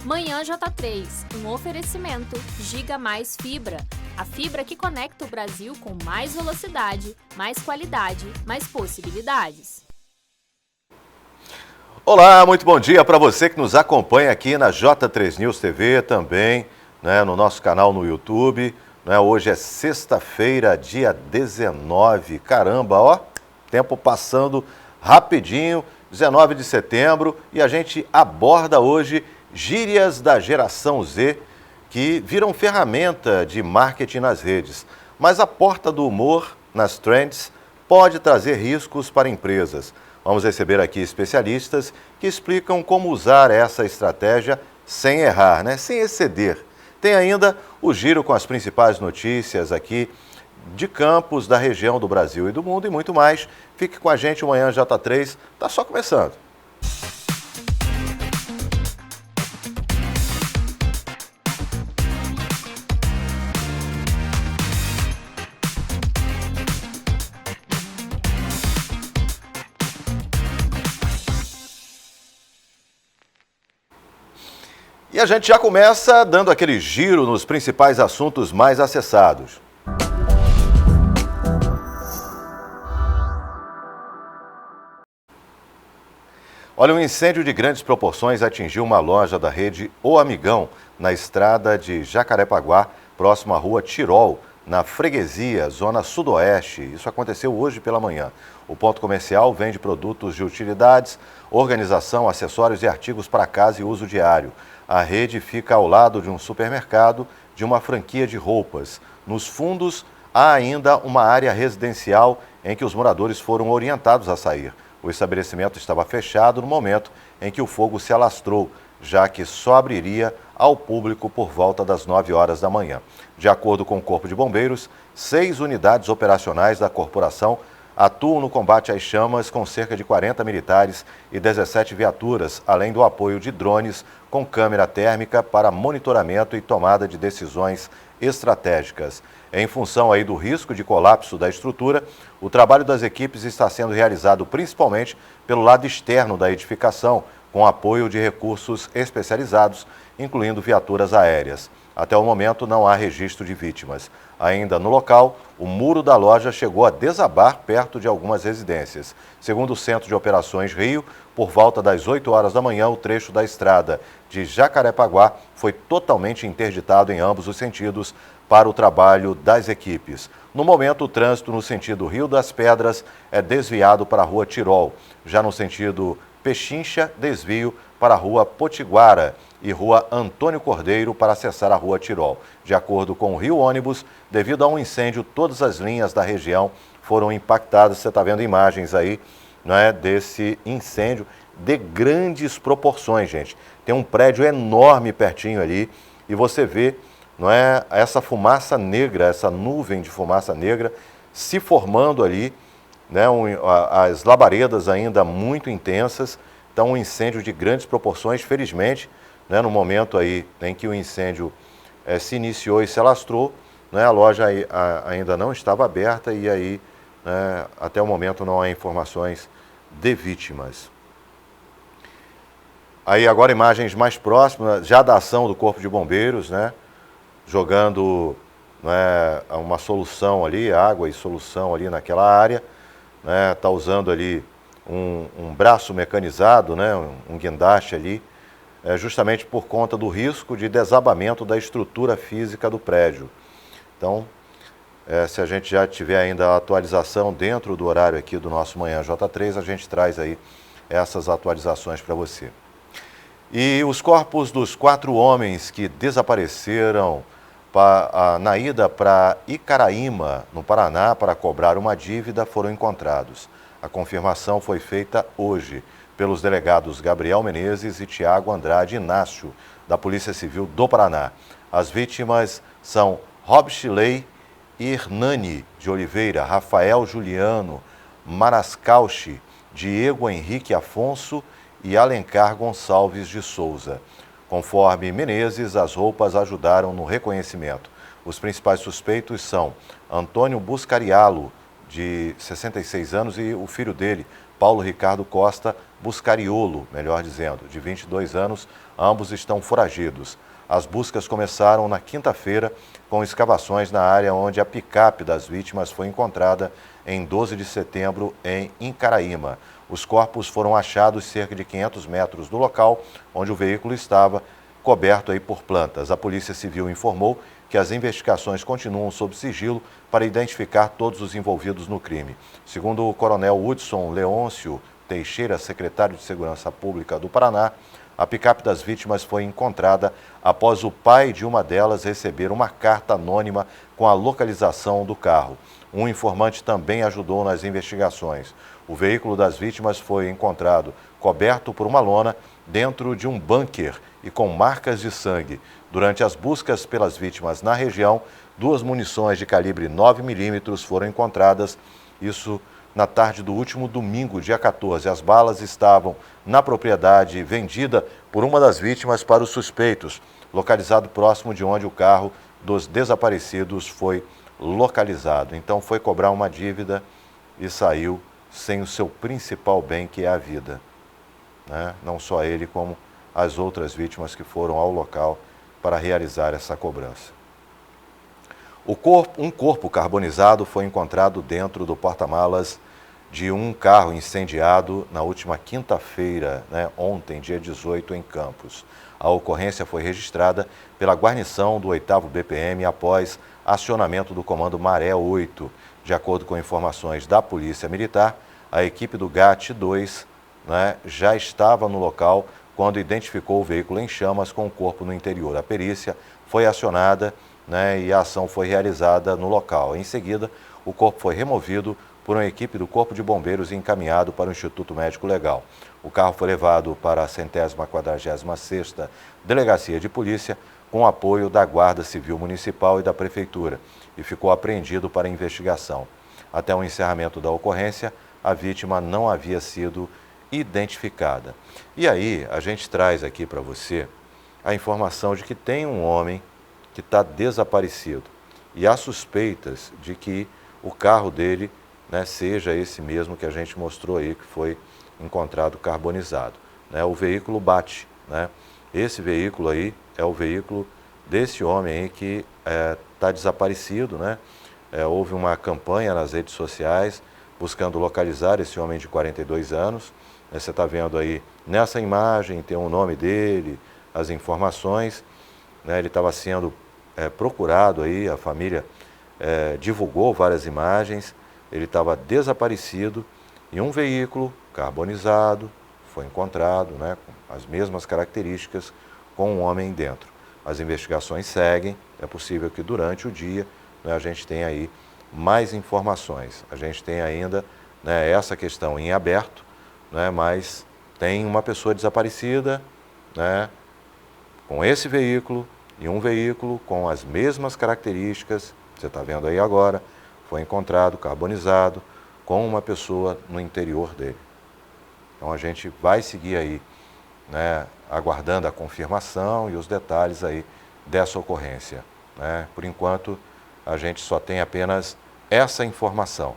Manhã J3, um oferecimento Giga Mais Fibra. A fibra que conecta o Brasil com mais velocidade, mais qualidade, mais possibilidades. Olá, muito bom dia para você que nos acompanha aqui na J3 News TV também, no nosso canal no YouTube. Hoje é sexta-feira, dia 19. Caramba, ó, tempo passando rapidinho, 19 de setembro, e a gente aborda hoje gírias da geração Z que viram ferramenta de marketing nas redes. Mas a porta do humor nas trends pode trazer riscos para empresas. Vamos receber aqui especialistas que explicam como usar essa estratégia sem errar, sem exceder. Tem ainda o giro com as principais notícias aqui de campos, da região do Brasil e do mundo e muito mais. Fique com a gente, o Manhã J3 está só começando. E a gente já começa dando aquele giro nos principais assuntos mais acessados. Olha, um incêndio de grandes proporções atingiu uma loja da rede O Amigão, na estrada de Jacarepaguá, próximo à rua Tirol, na freguesia, zona sudoeste. Isso aconteceu hoje pela manhã. O ponto comercial vende produtos de utilidades, organização, acessórios e artigos para casa e uso diário. A rede fica ao lado de um supermercado, de uma franquia de roupas. Nos fundos, há ainda uma área residencial em que os moradores foram orientados a sair. O estabelecimento estava fechado no momento em que o fogo se alastrou, já que só abriria ao público por volta das 9 horas da manhã. De acordo com o Corpo de Bombeiros, 6 unidades operacionais da corporação atuam no combate às chamas com cerca de 40 militares e 17 viaturas, além do apoio de drones com câmera térmica para monitoramento e tomada de decisões estratégicas. Em função aí do risco de colapso da estrutura, o trabalho das equipes está sendo realizado principalmente pelo lado externo da edificação, com apoio de recursos especializados, incluindo viaturas aéreas. Até o momento não há registro de vítimas. Ainda no local, o muro da loja chegou a desabar perto de algumas residências. Segundo o Centro de Operações Rio, por volta das 8 horas da manhã, o trecho da estrada de Jacarepaguá foi totalmente interditado em ambos os sentidos para o trabalho das equipes. No momento, o trânsito no sentido Rio das Pedras é desviado para a rua Tirol. Já no sentido Pechincha, desvio para a rua Potiguara e rua Antônio Cordeiro para acessar a rua Tirol. De acordo com o Rio Ônibus, devido a um incêndio, todas as linhas da região foram impactadas. Você está vendo imagens aí, desse incêndio de grandes proporções, gente. Tem um prédio enorme pertinho ali e você vê, essa fumaça negra, essa nuvem de fumaça negra se formando ali, as labaredas ainda muito intensas. Então, um incêndio de grandes proporções, felizmente, no momento aí em que o incêndio se iniciou e se alastrou, a loja ainda não estava aberta e aí, até o momento, não há informações de vítimas. Aí agora imagens mais próximas, já da ação do Corpo de Bombeiros, jogando uma solução ali, água e solução ali naquela área, está usando ali um braço mecanizado, um guindaste ali, justamente por conta do risco de desabamento da estrutura física do prédio. Então, se a gente já tiver ainda a atualização dentro do horário aqui do nosso Manhã J3, a gente traz aí essas atualizações para você. E os corpos dos 4 homens que desapareceram na ida para Icaraíma, no Paraná, para cobrar uma dívida, foram encontrados. A confirmação foi feita hoje pelos delegados Gabriel Menezes e Tiago Andrade Inácio, da Polícia Civil do Paraná. As vítimas são Robchilei Hernani de Oliveira, Rafael Juliano Marascauchi, Diego Henrique Afonso e Alencar Gonçalves de Souza. Conforme Menezes, as roupas ajudaram no reconhecimento. Os principais suspeitos são Antônio Buscarialo, de 66 anos, e o filho dele, Paulo Ricardo Costa Buscariolo, melhor dizendo, de 22 anos. Ambos estão foragidos. As buscas começaram na quinta-feira com escavações na área onde a picape das vítimas foi encontrada em 12 de setembro em Incaraíma. Os corpos foram achados cerca de 500 metros do local onde o veículo estava, coberto aí por plantas. A Polícia Civil informou que as investigações continuam sob sigilo para identificar todos os envolvidos no crime. Segundo o coronel Hudson Leôncio Teixeira, secretário de Segurança Pública do Paraná, a picape das vítimas foi encontrada após o pai de uma delas receber uma carta anônima com a localização do carro. Um informante também ajudou nas investigações. O veículo das vítimas foi encontrado coberto por uma lona dentro de um bunker e com marcas de sangue. Durante as buscas pelas vítimas na região, 2 munições de calibre 9mm foram encontradas, isso na tarde do último domingo, dia 14. As balas estavam na propriedade vendida por uma das vítimas para os suspeitos, localizado próximo de onde o carro dos desaparecidos foi localizado. Então foi cobrar uma dívida e saiu sem o seu principal bem, que é a vida, né? Não só ele, como as outras vítimas que foram ao local para realizar essa cobrança. Um corpo carbonizado foi encontrado dentro do porta-malas de um carro incendiado na última quinta-feira, ontem, dia 18, em Campos. A ocorrência foi registrada pela guarnição do 8º BPM após acionamento do Comando Maré 8. De acordo com informações da Polícia Militar, a equipe do GAT-2 já estava no local quando identificou o veículo em chamas com o corpo no interior. A perícia foi acionada e a ação foi realizada no local. Em seguida, o corpo foi removido por uma equipe do Corpo de Bombeiros e encaminhado para o Instituto Médico Legal. O carro foi levado para a 146ª Delegacia de Polícia com apoio da Guarda Civil Municipal e da Prefeitura e ficou apreendido para investigação. Até o encerramento da ocorrência, a vítima não havia sido identificada. E aí, a gente traz aqui para você a informação de que tem um homem que está desaparecido e há suspeitas de que o carro dele seja esse mesmo que a gente mostrou aí, que foi encontrado carbonizado. O veículo bate. Esse veículo aí é o veículo desse homem aí que está desaparecido. Houve uma campanha nas redes sociais buscando localizar esse homem de 42 anos. Você está vendo aí nessa imagem, tem o nome dele, as informações. Ele estava sendo procurado aí, a família divulgou várias imagens. Ele estava desaparecido e um veículo carbonizado foi encontrado, com as mesmas características, com um homem dentro. As investigações seguem, é possível que durante o dia a gente tenha aí mais informações. A gente tem ainda essa questão em aberto, mas tem uma pessoa desaparecida com esse veículo e um veículo com as mesmas características, você está vendo aí agora, foi encontrado carbonizado com uma pessoa no interior dele. Então a gente vai seguir aí, aguardando a confirmação e os detalhes aí dessa ocorrência. Por enquanto, a gente só tem apenas essa informação.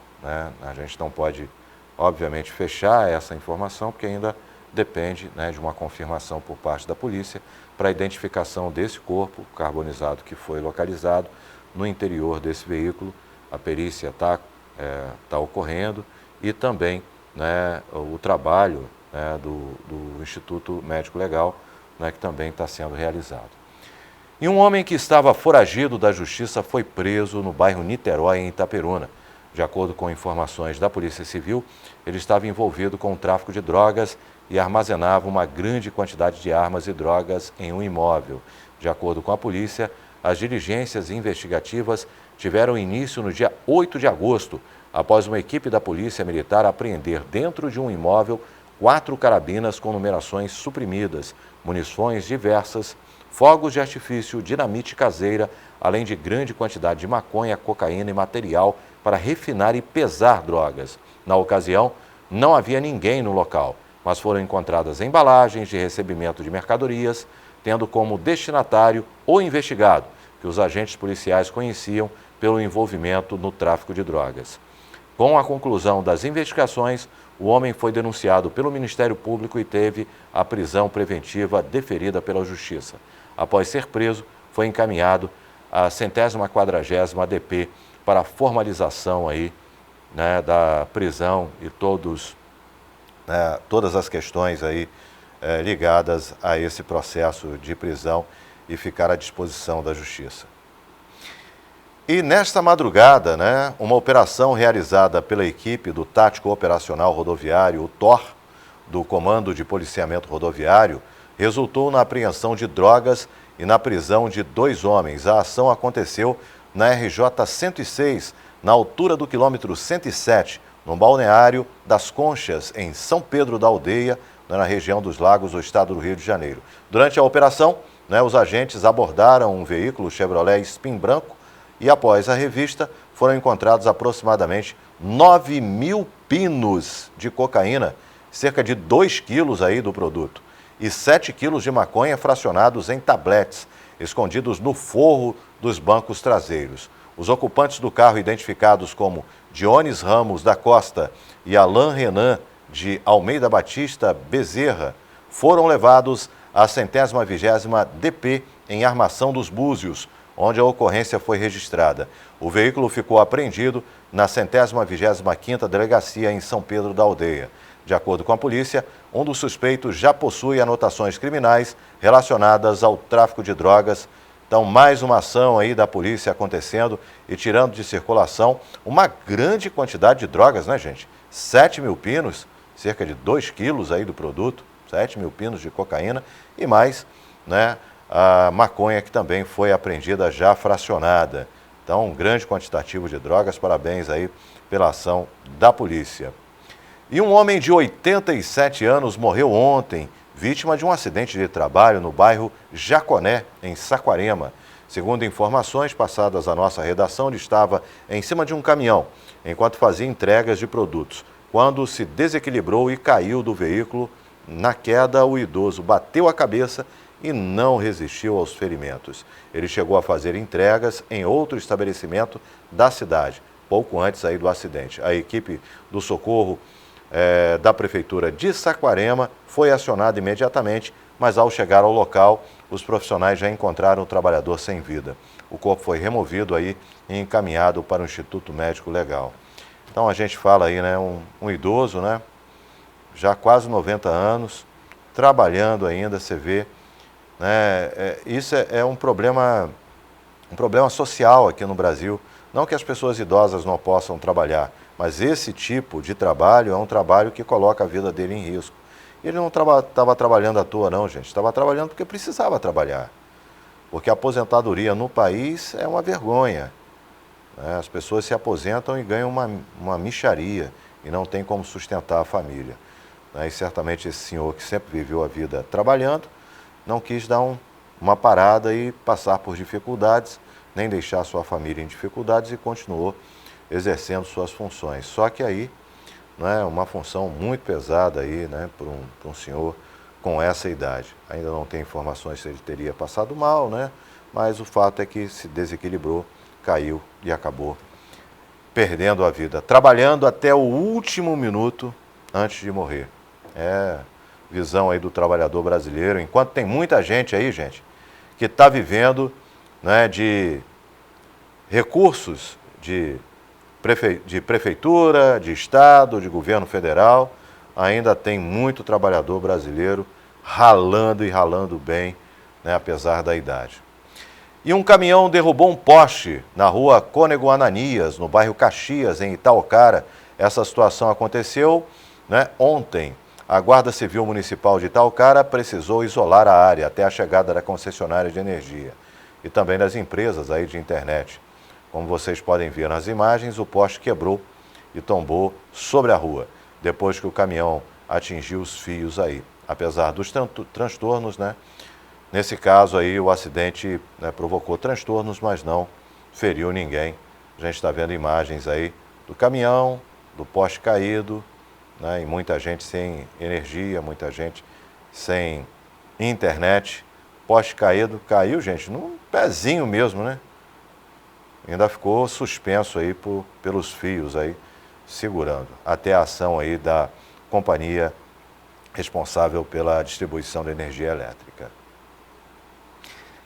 A gente não pode, obviamente, fechar essa informação, porque ainda depende de uma confirmação por parte da polícia para a identificação desse corpo carbonizado que foi localizado no interior desse veículo. A perícia está ocorrendo e também o trabalho do Instituto Médico Legal, que também está sendo realizado. E um homem que estava foragido da justiça foi preso no bairro Niterói, em Itaperuna. De acordo com informações da Polícia Civil, ele estava envolvido com o tráfico de drogas e armazenava uma grande quantidade de armas e drogas em um imóvel. De acordo com a polícia, as diligências investigativas tiveram início no dia 8 de agosto, após uma equipe da Polícia Militar apreender dentro de um imóvel 4 carabinas com numerações suprimidas, munições diversas, fogos de artifício, dinamite caseira, além de grande quantidade de maconha, cocaína e material para refinar e pesar drogas. Na ocasião, não havia ninguém no local, mas foram encontradas embalagens de recebimento de mercadorias, tendo como destinatário o investigado, que os agentes policiais conheciam pelo envolvimento no tráfico de drogas. Com a conclusão das investigações, o homem foi denunciado pelo Ministério Público e teve a prisão preventiva deferida pela Justiça. Após ser preso, foi encaminhado à 140ª DP para a formalização aí, né, da prisão e todas as questões aí ligadas a esse processo de prisão e ficar à disposição da Justiça. E nesta madrugada, né, uma operação realizada pela equipe do Tático Operacional Rodoviário, o TOR, do Comando de Policiamento Rodoviário, resultou na apreensão de drogas e na prisão de 2 homens. A ação aconteceu na RJ 106, na altura do quilômetro 107, no balneário das Conchas, em São Pedro da Aldeia, na região dos Lagos do estado do Rio de Janeiro. Durante a operação, os agentes abordaram um veículo Chevrolet Spin branco e, após a revista, foram encontrados aproximadamente 9.000 pinos de cocaína, cerca de 2 quilos aí do produto, e 7 quilos de maconha fracionados em tabletes, escondidos no forro dos bancos traseiros. Os ocupantes do carro, identificados como Dionis Ramos da Costa e Alain Renan de Almeida Batista Bezerra, foram levados à 120ª DP em Armação dos Búzios, onde a ocorrência foi registrada. O veículo ficou apreendido na 125ª Delegacia em São Pedro da Aldeia. De acordo com a polícia, um dos suspeitos já possui anotações criminais relacionadas ao tráfico de drogas. Então, mais uma ação aí da polícia acontecendo e tirando de circulação uma grande quantidade de drogas, né, gente? 7.000 pinos, cerca de 2 quilos aí do produto, 7.000 pinos de cocaína e mais, né, a maconha que também foi apreendida já fracionada. Então, um grande quantitativo de drogas, parabéns aí pela ação da polícia. E um homem de 87 anos morreu ontem, vítima de um acidente de trabalho no bairro Jaconé, em Saquarema. Segundo informações passadas à nossa redação, ele estava em cima de um caminhão, enquanto fazia entregas de produtos. Quando se desequilibrou e caiu do veículo, na queda, o idoso bateu a cabeça e não resistiu aos ferimentos. Ele chegou a fazer entregas em outro estabelecimento da cidade, pouco antes aí do acidente. A equipe do socorro da Prefeitura de Saquarema foi acionada imediatamente, mas ao chegar ao local, os profissionais já encontraram o trabalhador sem vida. O corpo foi removido aí e encaminhado para o Instituto Médico Legal. Então a gente fala aí, né, um idoso, né, já quase 90 anos, trabalhando ainda, você vê, né, isso é um problema social aqui no Brasil. Não que as pessoas idosas não possam trabalhar, mas esse tipo de trabalho é um trabalho que coloca a vida dele em risco. Ele não estava trabalhando à toa não, gente, estava trabalhando porque precisava trabalhar. Porque a aposentadoria no país é uma vergonha. Né? As pessoas se aposentam e ganham uma mixaria e não tem como sustentar a família. Né? E certamente esse senhor que sempre viveu a vida trabalhando, não quis dar uma parada e passar por dificuldades, nem deixar sua família em dificuldades e continuou exercendo suas funções. Só que aí, né, uma função muito pesada aí, né, para um senhor com essa idade. Ainda não tem informações se ele teria passado mal, né, mas o fato é que se desequilibrou, caiu e acabou perdendo a vida, trabalhando até o último minuto antes de morrer. É visão aí do trabalhador brasileiro, enquanto tem muita gente aí, gente, que está vivendo, né, de recursos de prefeitura, de estado, de governo federal, ainda tem muito trabalhador brasileiro ralando e ralando bem, né, apesar da idade. E um caminhão derrubou um poste na rua Cônego Ananias, no bairro Caxias, em Itaocara. Essa situação aconteceu, né, ontem. A Guarda Civil Municipal de Itaocara precisou isolar a área até a chegada da concessionária de energia e também das empresas aí de internet. Como vocês podem ver nas imagens, o poste quebrou e tombou sobre a rua, depois que o caminhão atingiu os fios aí. Apesar dos transtornos, né? Nesse caso aí, o acidente, né, provocou transtornos, mas não feriu ninguém. A gente está vendo imagens aí do caminhão, do poste caído, né, e muita gente sem energia, muita gente sem internet. Poste caído, caiu, gente, num pezinho mesmo, né? Ainda ficou suspenso aí pelos fios aí, segurando. Até a ação aí da companhia responsável pela distribuição de energia elétrica.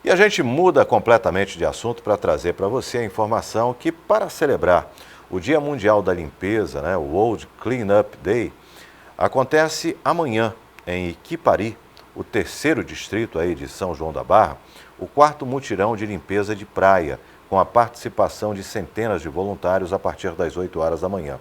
E a gente muda completamente de assunto para trazer para você a informação que, para celebrar o Dia Mundial da Limpeza, o World Cleanup Day, acontece amanhã em Iquipari, o terceiro distrito aí de São João da Barra, o quarto mutirão de limpeza de praia, com a participação de centenas de voluntários a partir das 8 horas da manhã.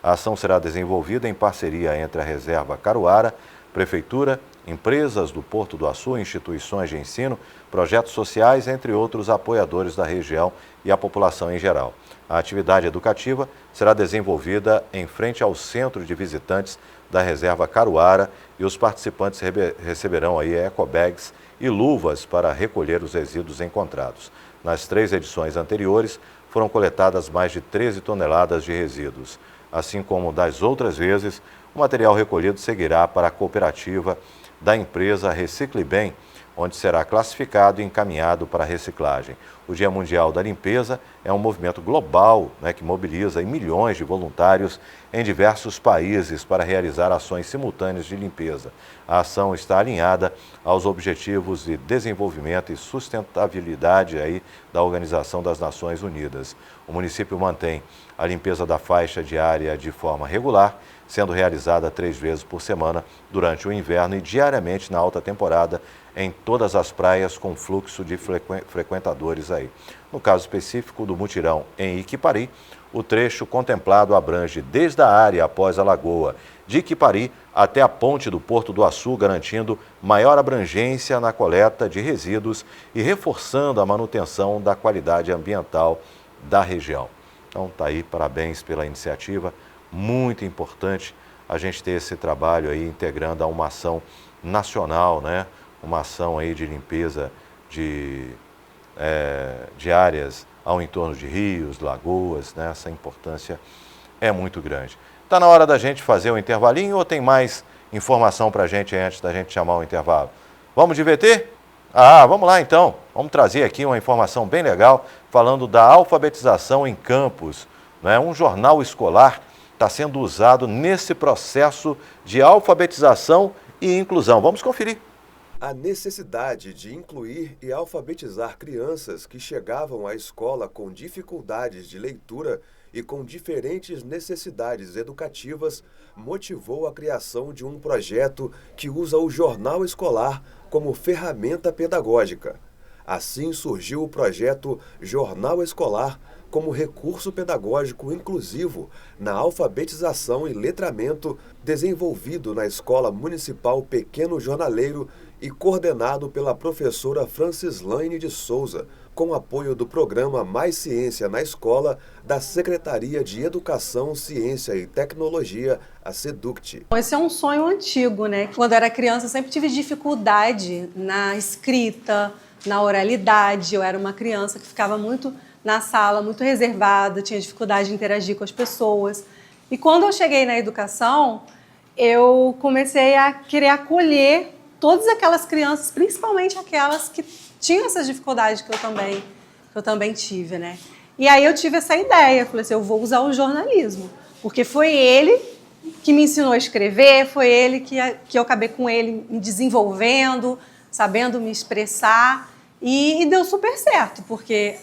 A ação será desenvolvida em parceria entre a Reserva Caruara, Prefeitura, empresas do Porto do Açu, instituições de ensino, projetos sociais, entre outros apoiadores da região e a população em geral. A atividade educativa será desenvolvida em frente ao Centro de Visitantes da Reserva Caruara e os participantes receberão aí ecobags e luvas para recolher os resíduos encontrados. Nas 3 edições anteriores, foram coletadas mais de 13 toneladas de resíduos. Assim como das outras vezes, o material recolhido seguirá para a cooperativa da empresa Recicle Bem, onde será classificado e encaminhado para a reciclagem. O Dia Mundial da Limpeza é um movimento global que mobiliza milhões de voluntários em diversos países para realizar ações simultâneas de limpeza. A ação está alinhada aos Objetivos de Desenvolvimento e Sustentabilidade da Organização das Nações Unidas. O município mantém a limpeza da faixa diária de forma regular, sendo realizada 3 vezes por semana durante o inverno e diariamente na alta temporada em todas as praias com fluxo de frequentadores aí. No caso específico do mutirão em Iquipari, o trecho contemplado abrange desde a área após a lagoa de Iquipari até a ponte do Porto do Açu, garantindo maior abrangência na coleta de resíduos e reforçando a manutenção da qualidade ambiental da região. Então tá aí, parabéns pela iniciativa. Muito importante a gente ter esse trabalho aí integrando a uma ação nacional, uma ação aí de limpeza de áreas ao entorno de rios, lagoas, Essa importância é muito grande. Está na hora da gente fazer o intervalinho ou tem mais informação para a gente antes da gente chamar o intervalo? Vamos de VT? Vamos lá então. Vamos trazer aqui uma informação bem legal falando da alfabetização em campus, Um jornal escolar está sendo usado nesse processo de alfabetização e inclusão. Vamos conferir. A necessidade de incluir e alfabetizar crianças que chegavam à escola com dificuldades de leitura e com diferentes necessidades educativas motivou a criação de um projeto que usa o jornal escolar como ferramenta pedagógica. Assim surgiu o projeto Jornal Escolar como recurso pedagógico inclusivo na alfabetização e letramento desenvolvido na Escola Municipal Pequeno Jornaleiro e coordenado pela professora Francislaine de Souza, com apoio do programa Mais Ciência na Escola da Secretaria de Educação, Ciência e Tecnologia, a SEDUCT. Esse é um sonho antigo, Quando eu era criança, eu sempre tive dificuldade na escrita, na oralidade. Eu era uma criança que ficava muito na sala, muito reservada, tinha dificuldade de interagir com as pessoas. E quando eu cheguei na educação, eu comecei a querer acolher todas aquelas crianças, principalmente aquelas que tinham essas dificuldades que eu também tive, E aí eu tive essa ideia, falei assim, eu vou usar o jornalismo, porque foi ele que me ensinou a escrever, foi ele que eu acabei com ele me desenvolvendo, sabendo me expressar, e deu super certo, porque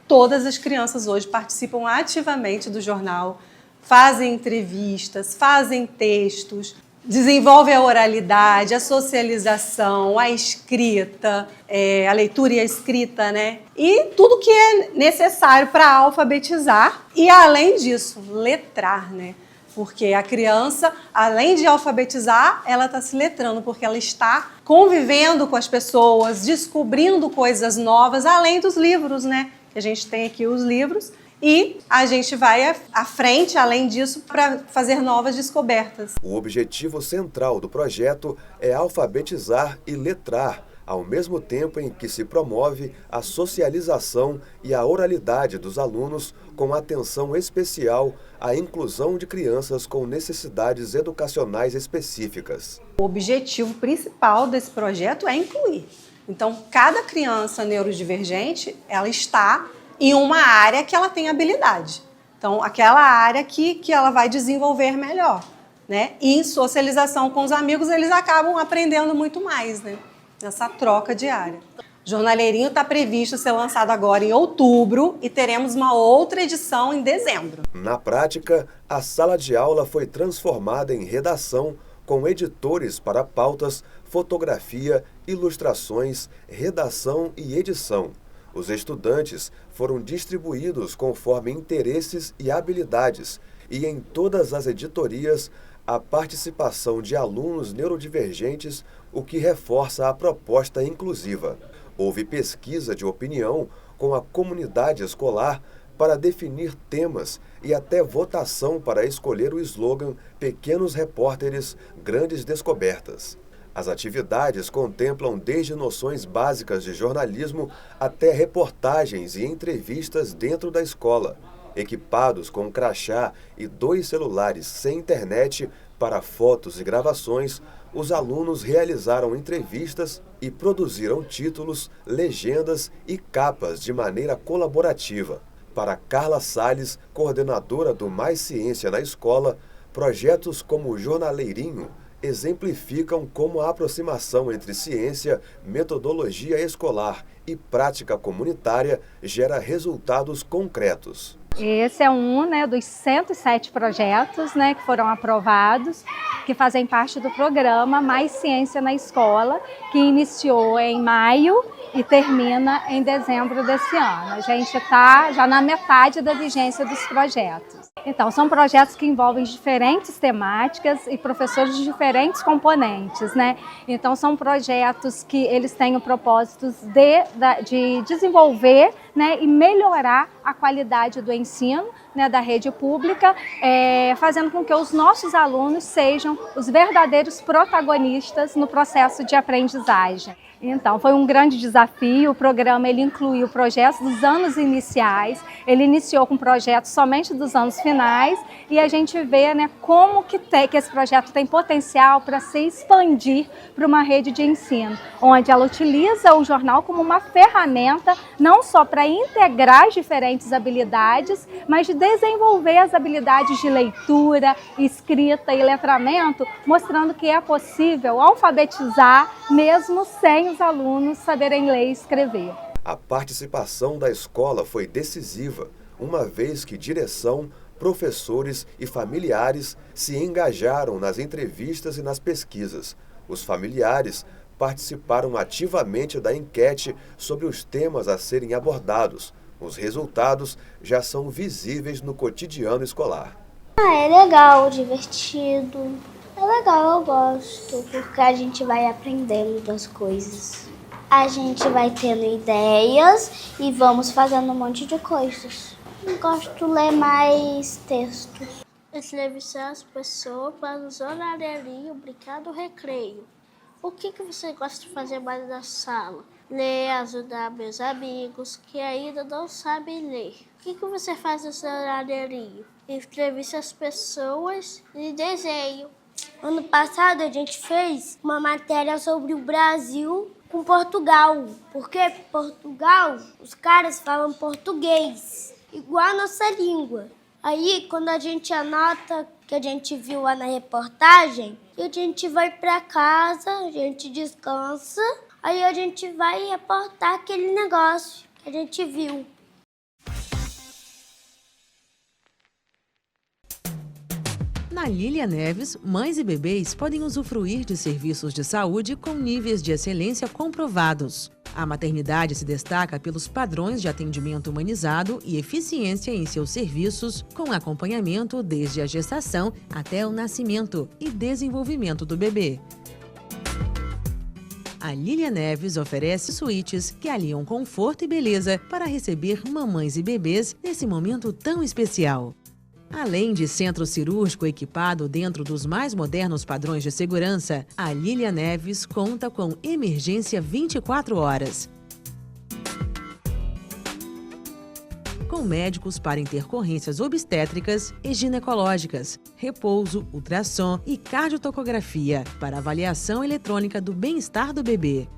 todas as crianças hoje participam ativamente do jornal, fazem entrevistas, fazem textos, desenvolvem a oralidade, a socialização, a escrita, a leitura e a escrita, E tudo que é necessário para alfabetizar e, além disso, letrar, Porque a criança, além de alfabetizar, ela está se letrando, porque ela está convivendo com as pessoas, descobrindo coisas novas, além dos livros, Que a gente tem aqui os livros, e a gente vai à frente, além disso, para fazer novas descobertas. O objetivo central do projeto é alfabetizar e letrar, ao mesmo tempo em que se promove a socialização e a oralidade dos alunos, com atenção especial à inclusão de crianças com necessidades educacionais específicas. O objetivo principal desse projeto é incluir. Então, cada criança neurodivergente, ela está em uma área que ela tem habilidade. Então, aquela área que ela vai desenvolver melhor. né? E em socialização com os amigos, eles acabam aprendendo muito mais, né? Nessa troca diária. Jornaleirinho está previsto ser lançado agora em outubro e teremos uma outra edição em dezembro. Na prática, a sala de aula foi transformada em redação com editores para pautas, fotografia, ilustrações, redação e edição. Os estudantes foram distribuídos conforme interesses e habilidades, e em todas as editorias, a participação de alunos neurodivergentes, o que reforça a proposta inclusiva. Houve pesquisa de opinião com a comunidade escolar para definir temas e até votação para escolher o slogan Pequenos Repórteres, Grandes Descobertas. As atividades contemplam desde noções básicas de jornalismo até reportagens e entrevistas dentro da escola. Equipados com crachá e 2 celulares sem internet para fotos e gravações, os alunos realizaram entrevistas e produziram títulos, legendas e capas de maneira colaborativa. Para Carla Salles, coordenadora do Mais Ciência na Escola, projetos como o Jornaleirinho exemplificam como a aproximação entre ciência, metodologia escolar e prática comunitária gera resultados concretos. Esse é um, dos 107 projetos, que foram aprovados, que fazem parte do programa Mais Ciência na Escola, que iniciou em maio e termina em dezembro desse ano. A gente está já na metade da vigência dos projetos. Então, são projetos que envolvem diferentes temáticas e professores de diferentes componentes, Então, são projetos que eles têm o propósito de desenvolver, e melhorar a qualidade do ensino, da rede pública, fazendo com que os nossos alunos sejam os verdadeiros protagonistas no processo de aprendizagem. Então, foi um grande desafio. O programa ele incluiu projetos dos anos iniciais, ele iniciou com projetos somente dos anos finais e a gente vê como que esse projeto tem potencial para se expandir para uma rede de ensino, onde ela utiliza o jornal como uma ferramenta não só para integrar as diferentes habilidades, mas de desenvolver as habilidades de leitura, escrita e letramento, mostrando que é possível alfabetizar mesmo sem os alunos saberem ler e escrever. A participação da escola foi decisiva, uma vez que direção, professores e familiares se engajaram nas entrevistas e nas pesquisas. Os familiares participaram ativamente da enquete sobre os temas a serem abordados. Os resultados já são visíveis no cotidiano escolar. É legal, divertido. É legal, eu gosto, porque a gente vai aprendendo das coisas. A gente vai tendo ideias e vamos fazendo um monte de coisas. Eu gosto de ler mais textos. Entrevistar as pessoas para o jornaleirinho brincar do recreio. O que você gosta de fazer mais na sala? Ler, ajudar meus amigos que ainda não sabem ler. O que você faz no jornaleirinho? Entrevista as pessoas e desenho. Ano passado a gente fez uma matéria sobre o Brasil com Portugal. Porque Portugal, os caras falam português, igual a nossa língua. Aí, quando a gente anota que a gente viu lá na reportagem, a gente vai para casa, a gente descansa, aí a gente vai reportar aquele negócio que a gente viu. Na Lília Neves, mães e bebês podem usufruir de serviços de saúde com níveis de excelência comprovados. A maternidade se destaca pelos padrões de atendimento humanizado e eficiência em seus serviços, com acompanhamento desde a gestação até o nascimento e desenvolvimento do bebê. A Lília Neves oferece suítes que aliam conforto e beleza para receber mamães e bebês nesse momento tão especial. Além de centro cirúrgico equipado dentro dos mais modernos padrões de segurança, a Lília Neves conta com emergência 24 horas. Com médicos para intercorrências obstétricas e ginecológicas, repouso, ultrassom e cardiotocografia para avaliação eletrônica do bem-estar do bebê.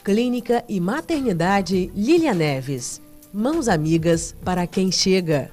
Clínica e Maternidade Lília Neves. Mãos amigas para quem chega.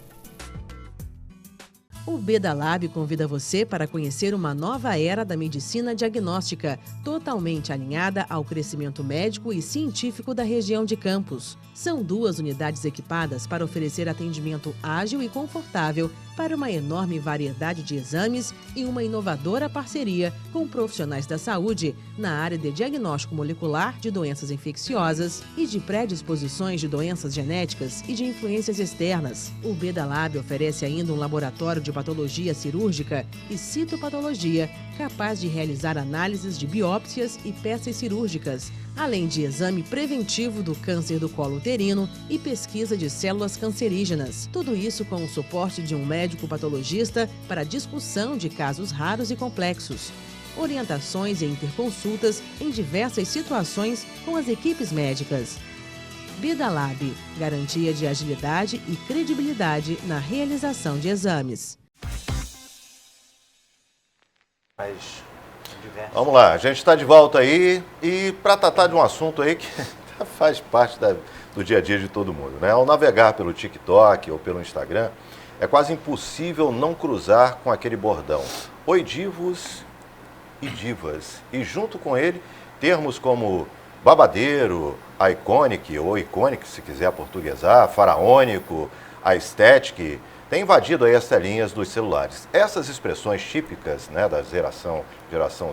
O Bedalab convida você para conhecer uma nova era da medicina diagnóstica, totalmente alinhada ao crescimento médico e científico da região de Campos. São 2 unidades equipadas para oferecer atendimento ágil e confortável para uma enorme variedade de exames e uma inovadora parceria com profissionais da saúde na área de diagnóstico molecular de doenças infecciosas e de predisposições de doenças genéticas e de influências externas. O Bedalab oferece ainda um laboratório de patologia cirúrgica e citopatologia capaz de realizar análises de biópsias e peças cirúrgicas, além de exame preventivo do câncer do colo uterino e pesquisa de células cancerígenas. Tudo isso com o suporte de um médico patologista para discussão de casos raros e complexos. Orientações e interconsultas em diversas situações com as equipes médicas. Bedalab, garantia de agilidade e credibilidade na realização de exames. Vamos lá, a gente está de volta aí e para tratar de um assunto aí que faz parte do dia a dia de todo mundo, né? Ao navegar pelo TikTok ou pelo Instagram, é quase impossível não cruzar com aquele bordão. Oi, divos e divas. E junto com ele, termos como babadeiro, iconic ou iconic, se quiser aportuguesar, faraônico, aesthetic, tem invadido aí as telinhas dos celulares. Essas expressões típicas, né, da geração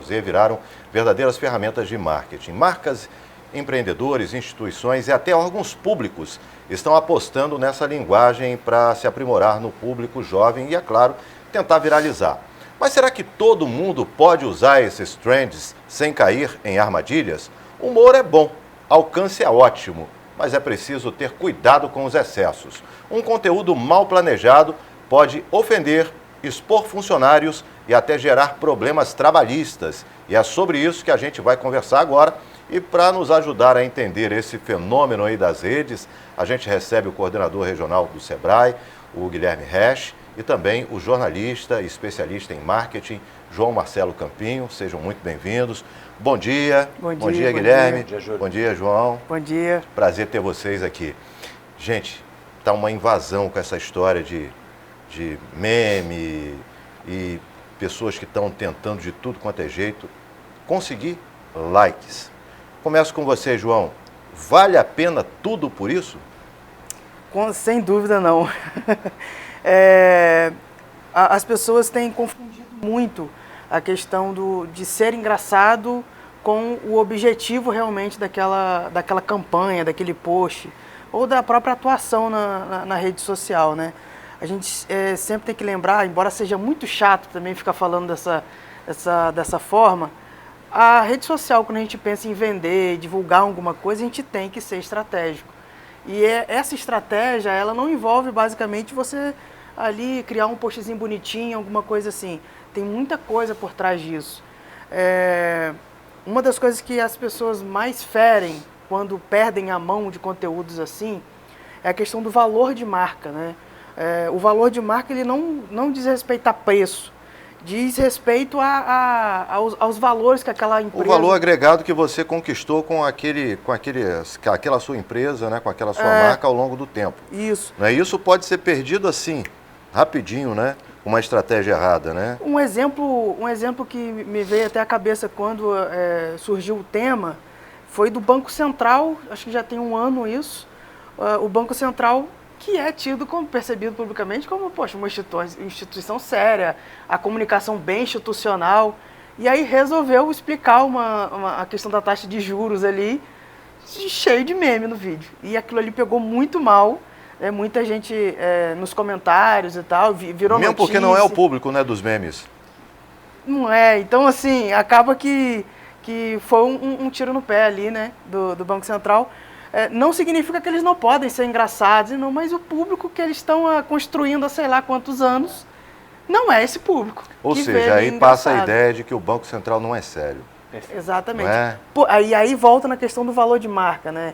Z viraram verdadeiras ferramentas de marketing. Marcas, empreendedores, instituições e até órgãos públicos estão apostando nessa linguagem para se aprimorar no público jovem e, é claro, tentar viralizar. Mas será que todo mundo pode usar esses trends sem cair em armadilhas? O humor é bom, alcance é ótimo, mas é preciso ter cuidado com os excessos. Um conteúdo mal planejado pode ofender, expor funcionários e até gerar problemas trabalhistas. E é sobre isso que a gente vai conversar agora. E para nos ajudar a entender esse fenômeno aí das redes, a gente recebe o coordenador regional do Sebrae, o Guilherme Resch, e também o jornalista e especialista em marketing, João Marcelo Campinho. Sejam muito bem-vindos. Bom dia. Bom dia, Guilherme. Bom dia, João. Bom dia. Prazer ter vocês aqui. Gente, tá uma invasão com essa história de meme e pessoas que estão tentando de tudo quanto é jeito conseguir likes. Começo com você, João. Vale a pena tudo por isso? Sem dúvida não. As pessoas têm confundido muito a questão de ser engraçado com o objetivo realmente daquela campanha, daquele post, ou da própria atuação na rede social, né? A gente sempre tem que lembrar, embora seja muito chato também ficar falando dessa forma, a rede social, quando a gente pensa em vender, divulgar alguma coisa, a gente tem que ser estratégico. E essa estratégia, ela não envolve basicamente você ali criar um postzinho bonitinho, alguma coisa assim. Tem muita coisa por trás disso. Uma das coisas que as pessoas mais ferem quando perdem a mão de conteúdos assim é a questão do valor de marca, né? O valor de marca, ele não diz respeito a preço, diz respeito aos valores que aquela empresa... O valor agregado que você conquistou com aquela sua empresa, né, com aquela sua marca ao longo do tempo. Isso. Né? Isso pode ser perdido assim, rapidinho, né? Uma estratégia errada, né? Um exemplo que me veio até a cabeça quando surgiu o tema foi do Banco Central, acho que já tem um ano isso, o Banco Central, que é tido como, percebido publicamente como, poxa, uma instituição séria, a comunicação bem institucional, e aí resolveu explicar a questão da taxa de juros ali, cheio de meme no vídeo. E aquilo ali pegou muito mal, muita gente nos comentários e tal, virou mesmo notícia. Porque não é o público, né, dos memes. Não é, então assim, acaba que foi um tiro no pé ali, né, do Banco Central. Não significa que eles não podem ser engraçados, não, mas o público que eles estão construindo há sei lá quantos anos não é esse público. Ou seja, aí passa a ideia de que o Banco Central não é sério. Exatamente. Não é? Aí volta na questão do valor de marca, né?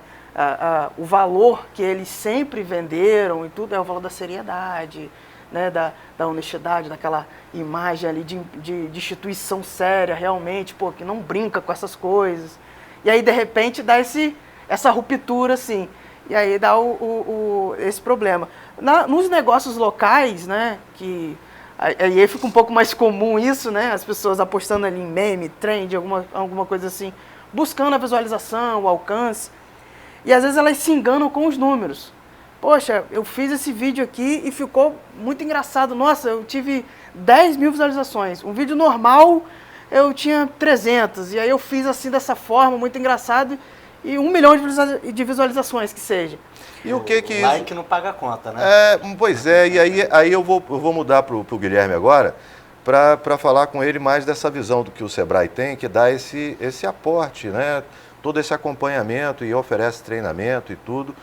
O valor que eles sempre venderam e tudo é o valor da seriedade, né? Da honestidade, daquela imagem ali de instituição séria realmente, que não brinca com essas coisas. E aí, de repente, dá essa ruptura, assim, e aí dá esse problema. Nos negócios locais, né, que Aí fica um pouco mais comum isso, né? As pessoas apostando ali em meme, trend, alguma coisa assim, buscando a visualização, o alcance. E às vezes elas se enganam com os números. Poxa, eu fiz esse vídeo aqui e ficou muito engraçado. Nossa, eu tive 10 mil visualizações. Um vídeo normal eu tinha 300. E aí eu fiz assim dessa forma, muito engraçado. E 1 milhão de visualizações que seja. E o que like não paga a conta, né? Pois é, e aí eu vou mudar para o Guilherme agora, para falar com ele mais dessa visão do que o Sebrae tem, que dá esse aporte, né? Todo esse acompanhamento e oferece treinamento e tudo,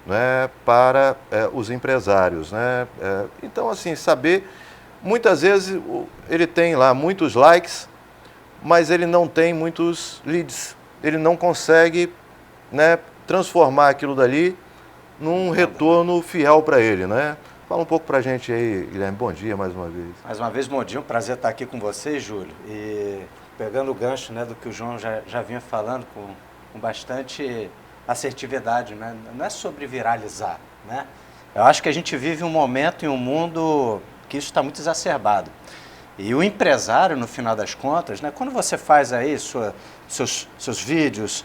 né? Para os empresários, né? Então, assim, saber, muitas vezes ele tem lá muitos likes, mas ele não tem muitos leads, ele não consegue, né, transformar aquilo dali num retorno fiel para ele, né? Fala um pouco para a gente aí, Guilherme. Bom dia mais uma vez. Mais uma vez, bom dia. Um prazer estar aqui com vocês, Júlio. E pegando o gancho, né, do que o João já vinha falando com bastante assertividade, né? Não é sobre viralizar, né? Eu acho que a gente vive um momento em um mundo que isso está muito exacerbado. E o empresário, no final das contas, né, quando você faz aí seus vídeos,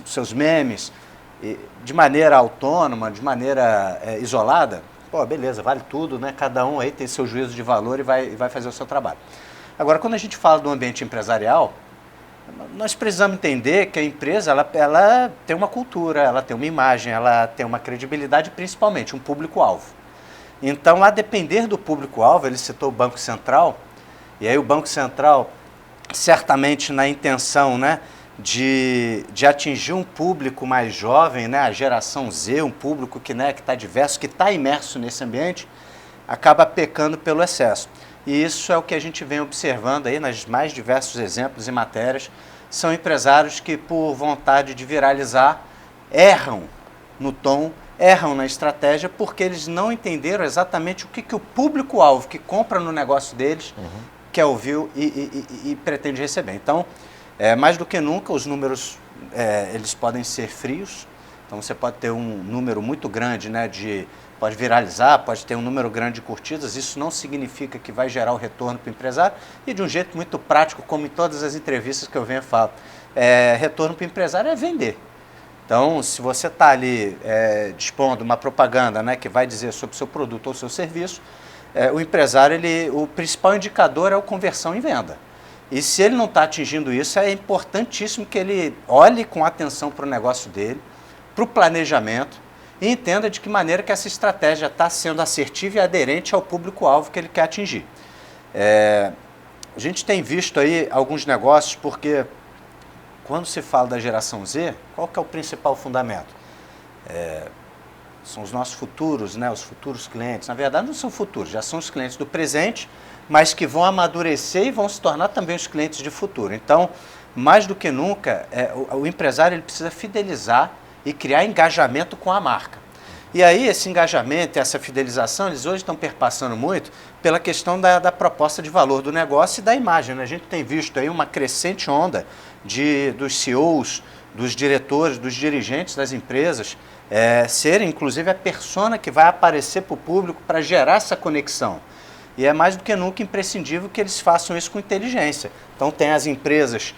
seus memes, de maneira autônoma, de maneira isolada, pô, beleza, vale tudo, né? Cada um aí tem seu juízo de valor e vai fazer o seu trabalho. Agora, quando a gente fala do ambiente empresarial, nós precisamos entender que a empresa ela tem uma cultura, ela tem uma imagem, ela tem uma credibilidade, principalmente um público-alvo. Então, a depender do público-alvo, ele citou o Banco Central, e aí o Banco Central, certamente na intenção, né, de atingir um público mais jovem, né, a geração Z, um público que está diverso, que está imerso nesse ambiente, acaba pecando pelo excesso. E isso é o que a gente vem observando aí nas mais diversos exemplos e matérias. São empresários que, por vontade de viralizar, erram no tom, erram na estratégia, porque eles não entenderam exatamente o que o público-alvo que compra no negócio deles quer ouvir e pretende receber. Então, mais do que nunca, os números eles podem ser frios. Então, você pode ter um número muito grande, né, pode viralizar, pode ter um número grande de curtidas. Isso não significa que vai gerar o retorno para o empresário. E de um jeito muito prático, como em todas as entrevistas que eu venho falo, retorno para o empresário é vender. Então, se você está ali dispondo uma propaganda, né, que vai dizer sobre o seu produto ou seu serviço, o empresário, o principal indicador é a conversão em venda. E se ele não está atingindo isso, é importantíssimo que ele olhe com atenção para o negócio dele, para o planejamento, e entenda de que maneira que essa estratégia está sendo assertiva e aderente ao público-alvo que ele quer atingir. A gente tem visto aí alguns negócios, porque quando se fala da geração Z, qual que é o principal fundamento? São os nossos futuros, né, os futuros clientes. Na verdade, não são futuros, já são os clientes do presente, mas que vão amadurecer e vão se tornar também os clientes de futuro. Então, mais do que nunca, o empresário ele precisa fidelizar e criar engajamento com a marca. E aí, esse engajamento, essa fidelização, eles hoje estão perpassando muito pela questão da proposta de valor do negócio e da imagem, né? A gente tem visto aí uma crescente onda dos CEOs, dos diretores, dos dirigentes das empresas, serem, inclusive, a persona que vai aparecer para o público para gerar essa conexão. E é mais do que nunca imprescindível que eles façam isso com inteligência. Então, tem as empresas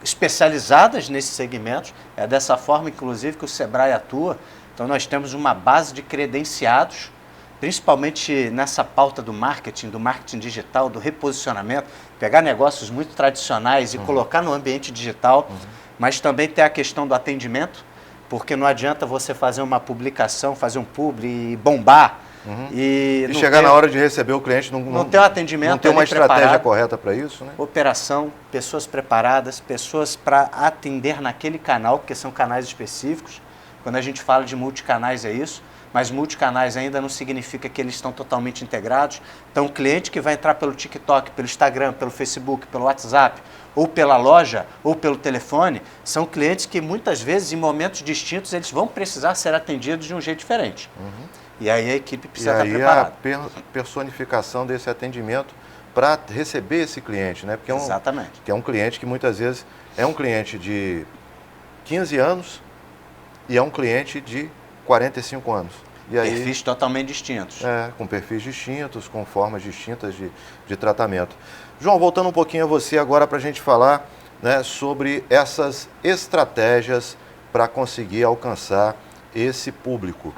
especializadas nesses segmentos, é dessa forma, inclusive, que o Sebrae atua. Então, nós temos uma base de credenciados, principalmente nessa pauta do marketing digital, do reposicionamento, pegar negócios muito tradicionais e colocar no ambiente digital, mas também ter a questão do atendimento, porque não adianta você fazer uma publicação, fazer um publi e bombar, e chegar na hora de receber o cliente, não ter um atendimento, não ter uma estratégia correta para isso, né? Operação, pessoas preparadas, pessoas para atender naquele canal, porque são canais específicos. Quando a gente fala de multicanais é isso, mas multicanais ainda não significa que eles estão totalmente integrados. Então, o cliente que vai entrar pelo TikTok, pelo Instagram, pelo Facebook, pelo WhatsApp, ou pela loja, ou pelo telefone, são clientes que muitas vezes, em momentos distintos, eles vão precisar ser atendidos de um jeito diferente. E aí a equipe precisa estar preparada. E aí a personificação desse atendimento para receber esse cliente, né? Porque Exatamente. Que é um cliente que muitas vezes é um cliente de 15 anos e é um cliente de 45 anos. E aí, perfis totalmente distintos. Com perfis distintos, com formas distintas de tratamento. João, voltando um pouquinho a você agora para a gente falar, né, sobre essas estratégias para conseguir alcançar esse público.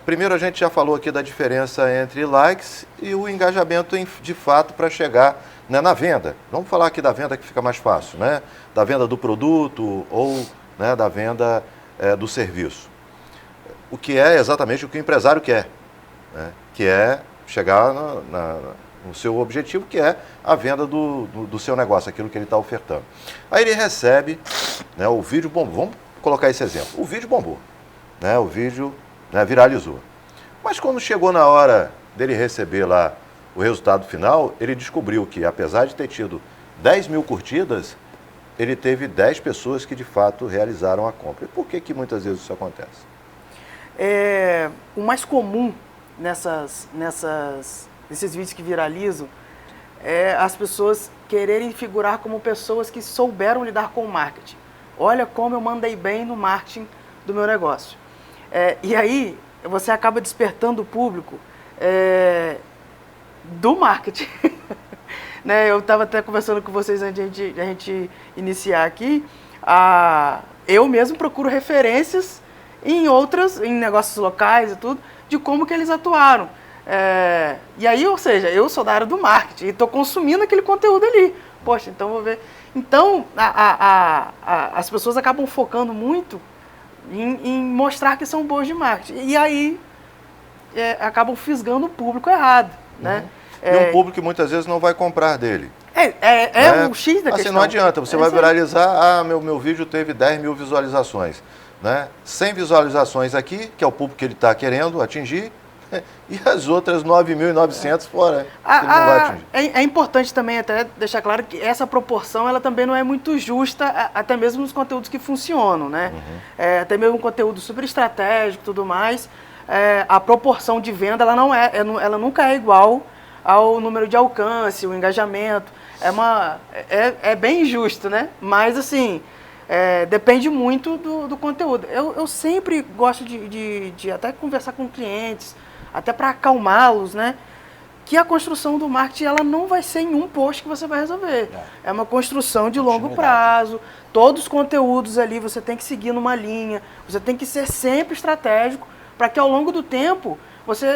Primeiro, a gente já falou aqui da diferença entre likes e o engajamento de fato para chegar, né, na venda. Vamos falar aqui da venda que fica mais fácil, né? Da venda do produto ou, né, da venda do serviço. O que é exatamente o que o empresário quer, né? Que é chegar no seu objetivo, que é a venda do seu negócio, aquilo que ele está ofertando. Aí ele recebe, né, o vídeo bombou. Vamos colocar esse exemplo. O vídeo bombou, né? O vídeo, né, viralizou. Mas quando chegou na hora dele receber lá o resultado final, ele descobriu que, apesar de ter tido 10 mil curtidas, ele teve 10 pessoas que de fato realizaram a compra. E por que muitas vezes isso acontece? O mais comum nesses vídeos que viralizam é as pessoas quererem figurar como pessoas que souberam lidar com o marketing. Olha como eu mandei bem no marketing do meu negócio. E aí você acaba despertando o público do marketing. Né? Eu estava até conversando com vocês antes de a gente iniciar aqui. Eu mesmo procuro referências em negócios locais e tudo, de como que eles atuaram. E aí, ou seja, eu sou da área do marketing e estou consumindo aquele conteúdo ali. Poxa, então vou ver. Então, as pessoas acabam focando muito em mostrar que são boas de marketing. E aí, acabam fisgando o público errado, né? E um público que muitas vezes não vai comprar dele. Um X da questão. Assim, não adianta, você vai viralizar, meu vídeo teve 10 mil visualizações. Né? 100 visualizações aqui, que é o público que ele está querendo atingir, e as outras 9.900 fora, que ele não vai atingir. É importante também até deixar claro que essa proporção ela também não é muito justa, até mesmo nos conteúdos que funcionam, né? Até mesmo conteúdo super estratégico e tudo mais, a proporção de venda ela nunca é igual ao número de alcance, o engajamento. É bem injusto, né? Mas assim, depende muito do conteúdo. Eu sempre gosto de até conversar com clientes, até para acalmá-los, né? Que a construção do marketing ela não vai ser em um post que você vai resolver. É uma construção de longo prazo. Todos os conteúdos ali você tem que seguir numa linha. Você tem que ser sempre estratégico para que ao longo do tempo você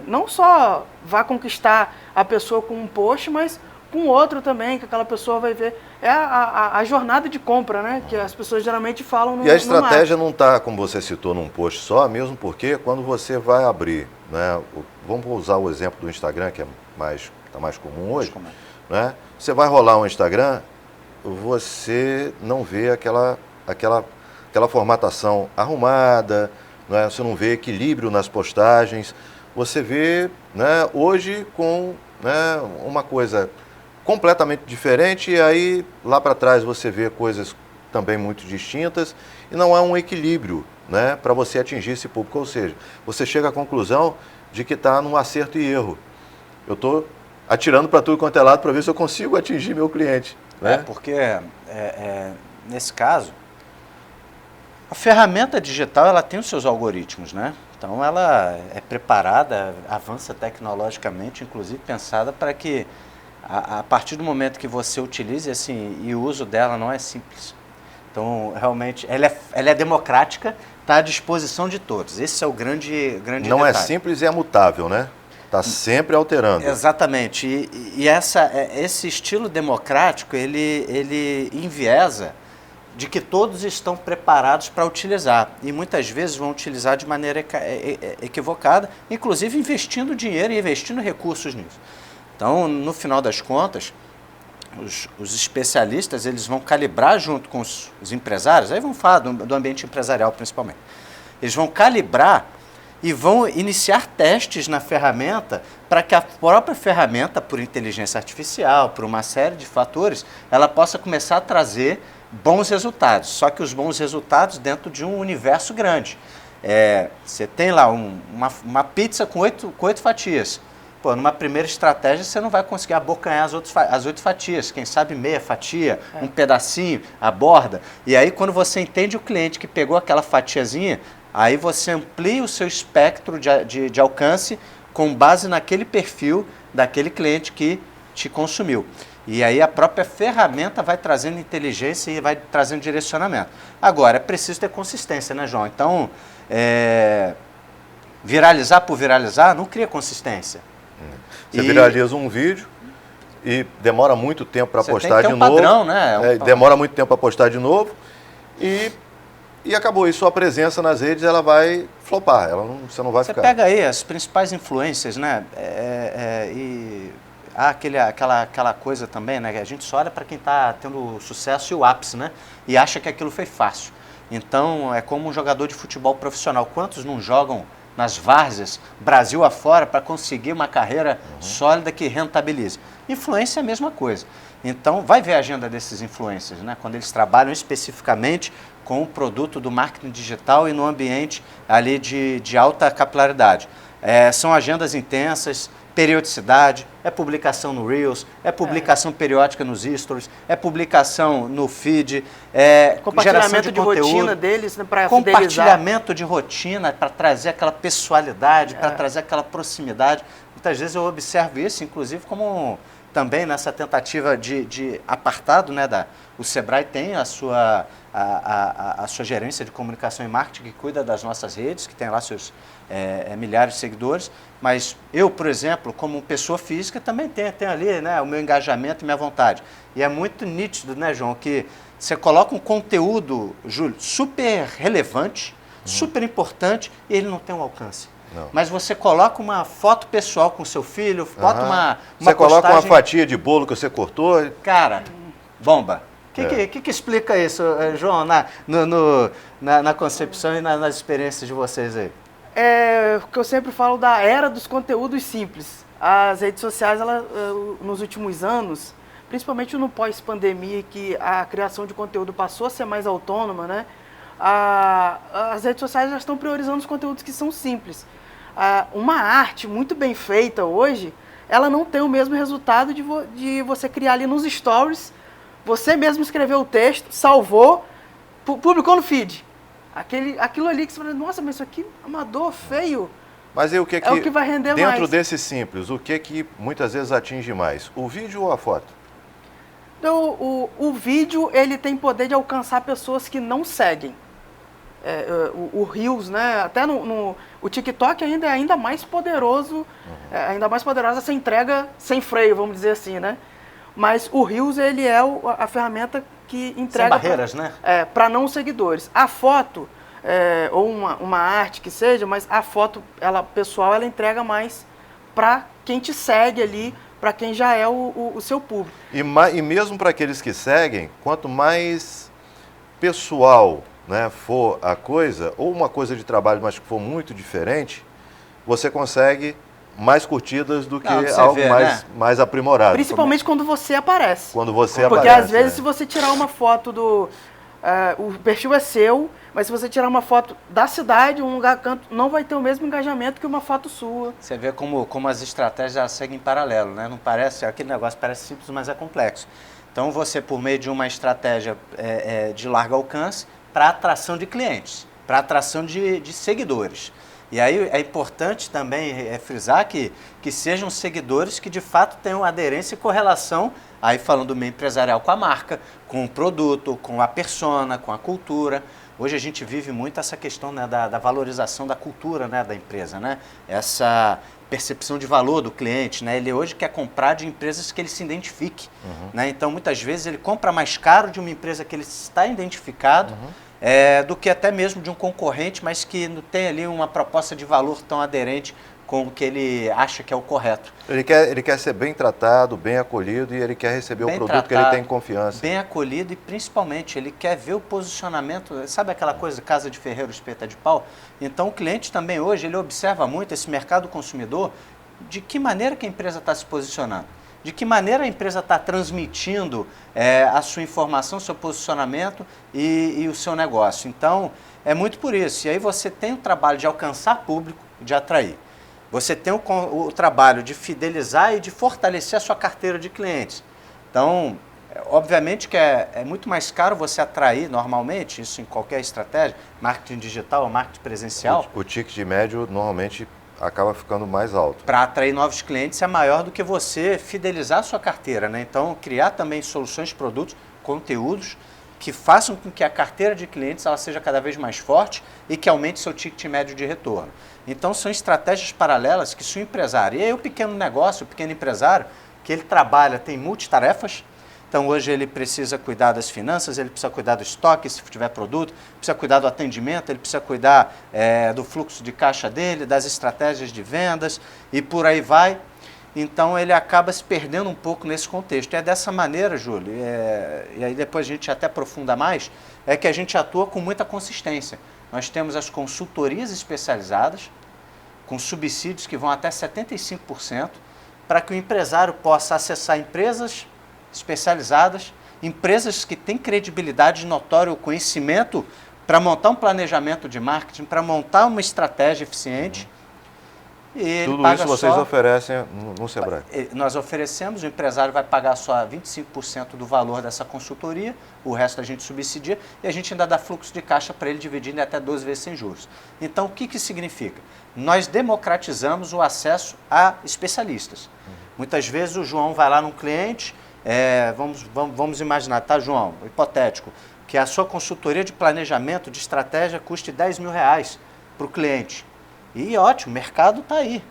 não só vá conquistar a pessoa com um post, mas com outro também, que aquela pessoa vai ver. É a jornada de compra, né? Que as pessoas geralmente falam no E a estratégia não está, como você citou, num post só, mesmo porque quando você vai abrir, né? Vamos usar o exemplo do Instagram, que está mais comum hoje. Né? Você vai rolar um Instagram, você não vê aquela formatação arrumada, né? Você não vê equilíbrio nas postagens. Você vê, né, hoje com, né, uma coisa completamente diferente, e aí lá para trás você vê coisas também muito distintas, e não há um equilíbrio, né, para você atingir esse público. Ou seja, você chega à conclusão de que está num acerto e erro. Eu estou atirando para tudo quanto é lado para ver se eu consigo atingir meu cliente. Né? Porque nesse caso, a ferramenta digital ela tem os seus algoritmos, né? Então ela é preparada, avança tecnologicamente, inclusive pensada para que a partir do momento que você utilize, assim, e o uso dela não é simples. Então, realmente, ela é democrática, está à disposição de todos. Esse é o grande Não detalhe. é simples e é mutável, né? Está sempre alterando. Exatamente. E esse estilo democrático, ele enviesa de que todos estão preparados para utilizar. E muitas vezes vão utilizar de maneira equivocada, inclusive investindo dinheiro e investindo recursos nisso. Então, no final das contas, os especialistas eles vão calibrar junto com os empresários, aí vamos falar do ambiente empresarial principalmente. Eles vão calibrar e vão iniciar testes na ferramenta para que a própria ferramenta, por inteligência artificial, por uma série de fatores, ela possa começar a trazer bons resultados. Só que os bons resultados dentro de um universo grande. Você tem lá uma pizza com 8 fatias. pô, numa primeira estratégia você não vai conseguir abocanhar as 8 fatias, quem sabe meia fatia, um pedacinho, a borda. E aí quando você entende o cliente que pegou aquela fatiazinha, aí você amplia o seu espectro de alcance com base naquele perfil daquele cliente que te consumiu. E aí a própria ferramenta vai trazendo inteligência e vai trazendo direcionamento. Agora, é preciso ter consistência, né, João? Então, viralizar por viralizar não cria consistência. Você viraliza um vídeo e demora muito tempo para postar de novo. Padrão, né? Demora muito tempo para postar de novo e acabou. E sua presença nas redes ela vai flopar, você não vai ficar. Você pega aí as principais influências, né? Há aquela coisa também, né? A gente só olha para quem está tendo sucesso e o ápice, né? E acha que aquilo foi fácil. Então, é como um jogador de futebol profissional. Quantos não jogam nas várzeas, Brasil afora, para conseguir uma carreira sólida que rentabilize? Influência é a mesma coisa. Então, vai ver a agenda desses influencers, né? Quando eles trabalham especificamente com o produto do marketing digital e no ambiente ali de alta capilaridade. São agendas intensas, periodicidade, é publicação no Reels, é publicação periódica nos Stories, é publicação no feed, compartilhamento de rotina deles, né, para compartilhamento de rotina para trazer aquela pessoalidade, para trazer aquela proximidade. Muitas vezes eu observo isso, inclusive, como também nessa tentativa de apartado, né, o Sebrae tem a sua gerência de comunicação e marketing que cuida das nossas redes, que tem lá seus milhares de seguidores, mas eu, por exemplo, como pessoa física, também tenho ali, né, o meu engajamento e minha vontade. E é muito nítido, né, João, que você coloca um conteúdo, Júlio, super relevante, super importante, e ele não tem um alcance. Não. Mas você coloca uma foto pessoal com seu filho, bota uma você postagem... coloca uma fatia de bolo que você cortou... Cara, bomba. O que explica isso, João, na concepção e nas experiências de vocês aí? É o que eu sempre falo da era dos conteúdos simples. As redes sociais, nos últimos anos, principalmente no pós-pandemia, que a criação de conteúdo passou a ser mais autônoma, né? As redes sociais já estão priorizando os conteúdos que são simples. Uma arte muito bem feita hoje, ela não tem o mesmo resultado de você criar ali nos stories, você mesmo escreveu o texto, salvou, publicou no feed. Aquilo ali que você fala, nossa, mas isso aqui amador, feio. Mas aí o que vai render dentro mais. Desse simples, o que muitas vezes atinge mais? O vídeo ou a foto? Então, o vídeo, ele tem poder de alcançar pessoas que não seguem. O Reels, né? Até o TikTok ainda é ainda mais poderoso, ainda mais poderosa essa entrega sem freio, vamos dizer assim, né? Mas o Reels, ele é a ferramenta que entrega... Sem barreiras, né? Para não seguidores. A foto, ou uma arte que seja, mas a foto, pessoal, ela entrega mais para quem te segue ali, para quem já é o seu público. E mesmo para aqueles que seguem, quanto mais pessoal, né, for a coisa, ou uma coisa de trabalho, mas que for muito diferente, você consegue mais curtidas do que algo mais aprimorado. Principalmente quando você aparece. Quando você Porque aparece. Às vezes se você tirar uma foto o perfil é seu, mas se você tirar uma foto da cidade, um lugar canto, não vai ter o mesmo engajamento que uma foto sua. Você vê como as estratégias seguem em paralelo, né? Não parece, aquele negócio parece simples, mas é complexo. Então você, por meio de uma estratégia de largo alcance, para atração de clientes, para atração de seguidores. E aí é importante também frisar que sejam seguidores que de fato tenham aderência e correlação, aí falando do meio empresarial, com a marca, com o produto, com a persona, com a cultura. Hoje a gente vive muito essa questão, né, da valorização da cultura, né, da empresa, né? Essa percepção de valor do cliente, né? Ele hoje quer comprar de empresas que ele se identifique, né? Então muitas vezes ele compra mais caro de uma empresa que ele está identificado, do que até mesmo de um concorrente, mas que não tem ali uma proposta de valor tão aderente com o que ele acha que é o correto. Ele quer ser bem tratado, bem acolhido e ele quer receber o produto que ele tem confiança. Bem acolhido e principalmente ele quer ver o posicionamento, sabe aquela coisa, casa de ferreiro, espeta de pau? Então o cliente também hoje, ele observa muito esse mercado consumidor, de que maneira que a empresa está se posicionando. De que maneira a empresa está transmitindo a sua informação, o seu posicionamento e o seu negócio. Então, é muito por isso. E aí você tem o trabalho de alcançar público, de atrair. você tem o trabalho de fidelizar e de fortalecer a sua carteira de clientes. Então, obviamente que é muito mais caro você atrair normalmente, isso em qualquer estratégia, marketing digital ou marketing presencial. O ticket médio normalmente acaba ficando mais alto. Para atrair novos clientes é maior do que você fidelizar a sua carteira, né? Então, criar também soluções, produtos, conteúdos que façam com que a carteira de clientes ela seja cada vez mais forte e que aumente seu ticket médio de retorno. Então, são estratégias paralelas que se o empresário, e aí o pequeno negócio, o pequeno empresário, que ele trabalha, tem multitarefas. Então, hoje ele precisa cuidar das finanças, ele precisa cuidar do estoque, se tiver produto, precisa cuidar do atendimento, ele precisa cuidar do fluxo de caixa dele, das estratégias de vendas e por aí vai. Então, ele acaba se perdendo um pouco nesse contexto. E é dessa maneira, Júlio, e aí depois a gente até aprofunda mais, é que a gente atua com muita consistência. Nós temos as consultorias especializadas, com subsídios que vão até 75%, para que o empresário possa acessar empresas especializadas, empresas que têm credibilidade, notório conhecimento para montar um planejamento de marketing, para montar uma estratégia eficiente. E ele tudo paga isso vocês só, oferecem no Sebrae? Nós oferecemos, o empresário vai pagar só 25% do valor dessa consultoria, o resto a gente subsidia e a gente ainda dá fluxo de caixa para ele dividindo em até 12 vezes sem juros. Então, o que que significa? Nós democratizamos o acesso a especialistas. Muitas vezes o João vai lá num cliente, vamos imaginar, tá, João, hipotético, que a sua consultoria de planejamento, de estratégia, custe R$10.000 para o cliente. E ótimo, o mercado está aí.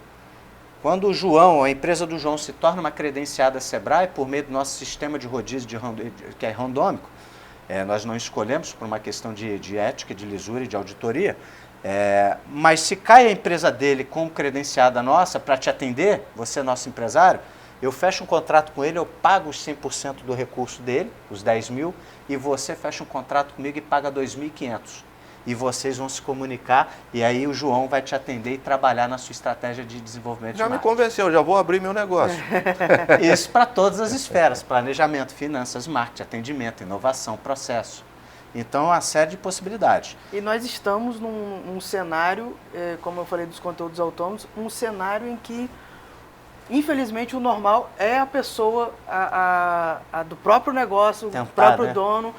Quando o João, a empresa do João se torna uma credenciada Sebrae, por meio do nosso sistema de rodízio que é randômico, nós não escolhemos por uma questão de ética, de lisura e de auditoria, mas se cai a empresa dele como credenciada nossa para te atender, você é nosso empresário, eu fecho um contrato com ele, eu pago os 100% do recurso dele, os 10 mil, e você fecha um contrato comigo e paga 2.500. E vocês vão se comunicar e aí o João vai te atender e trabalhar na sua estratégia de desenvolvimento. Já me convenceu, já vou abrir meu negócio. Isso para todas as esferas, planejamento, finanças, marketing, atendimento, inovação, processo. Então, uma série de possibilidades. E nós estamos num cenário, como eu falei dos conteúdos autônomos, um cenário em que, infelizmente, o normal é a pessoa, a do próprio negócio, o próprio dono,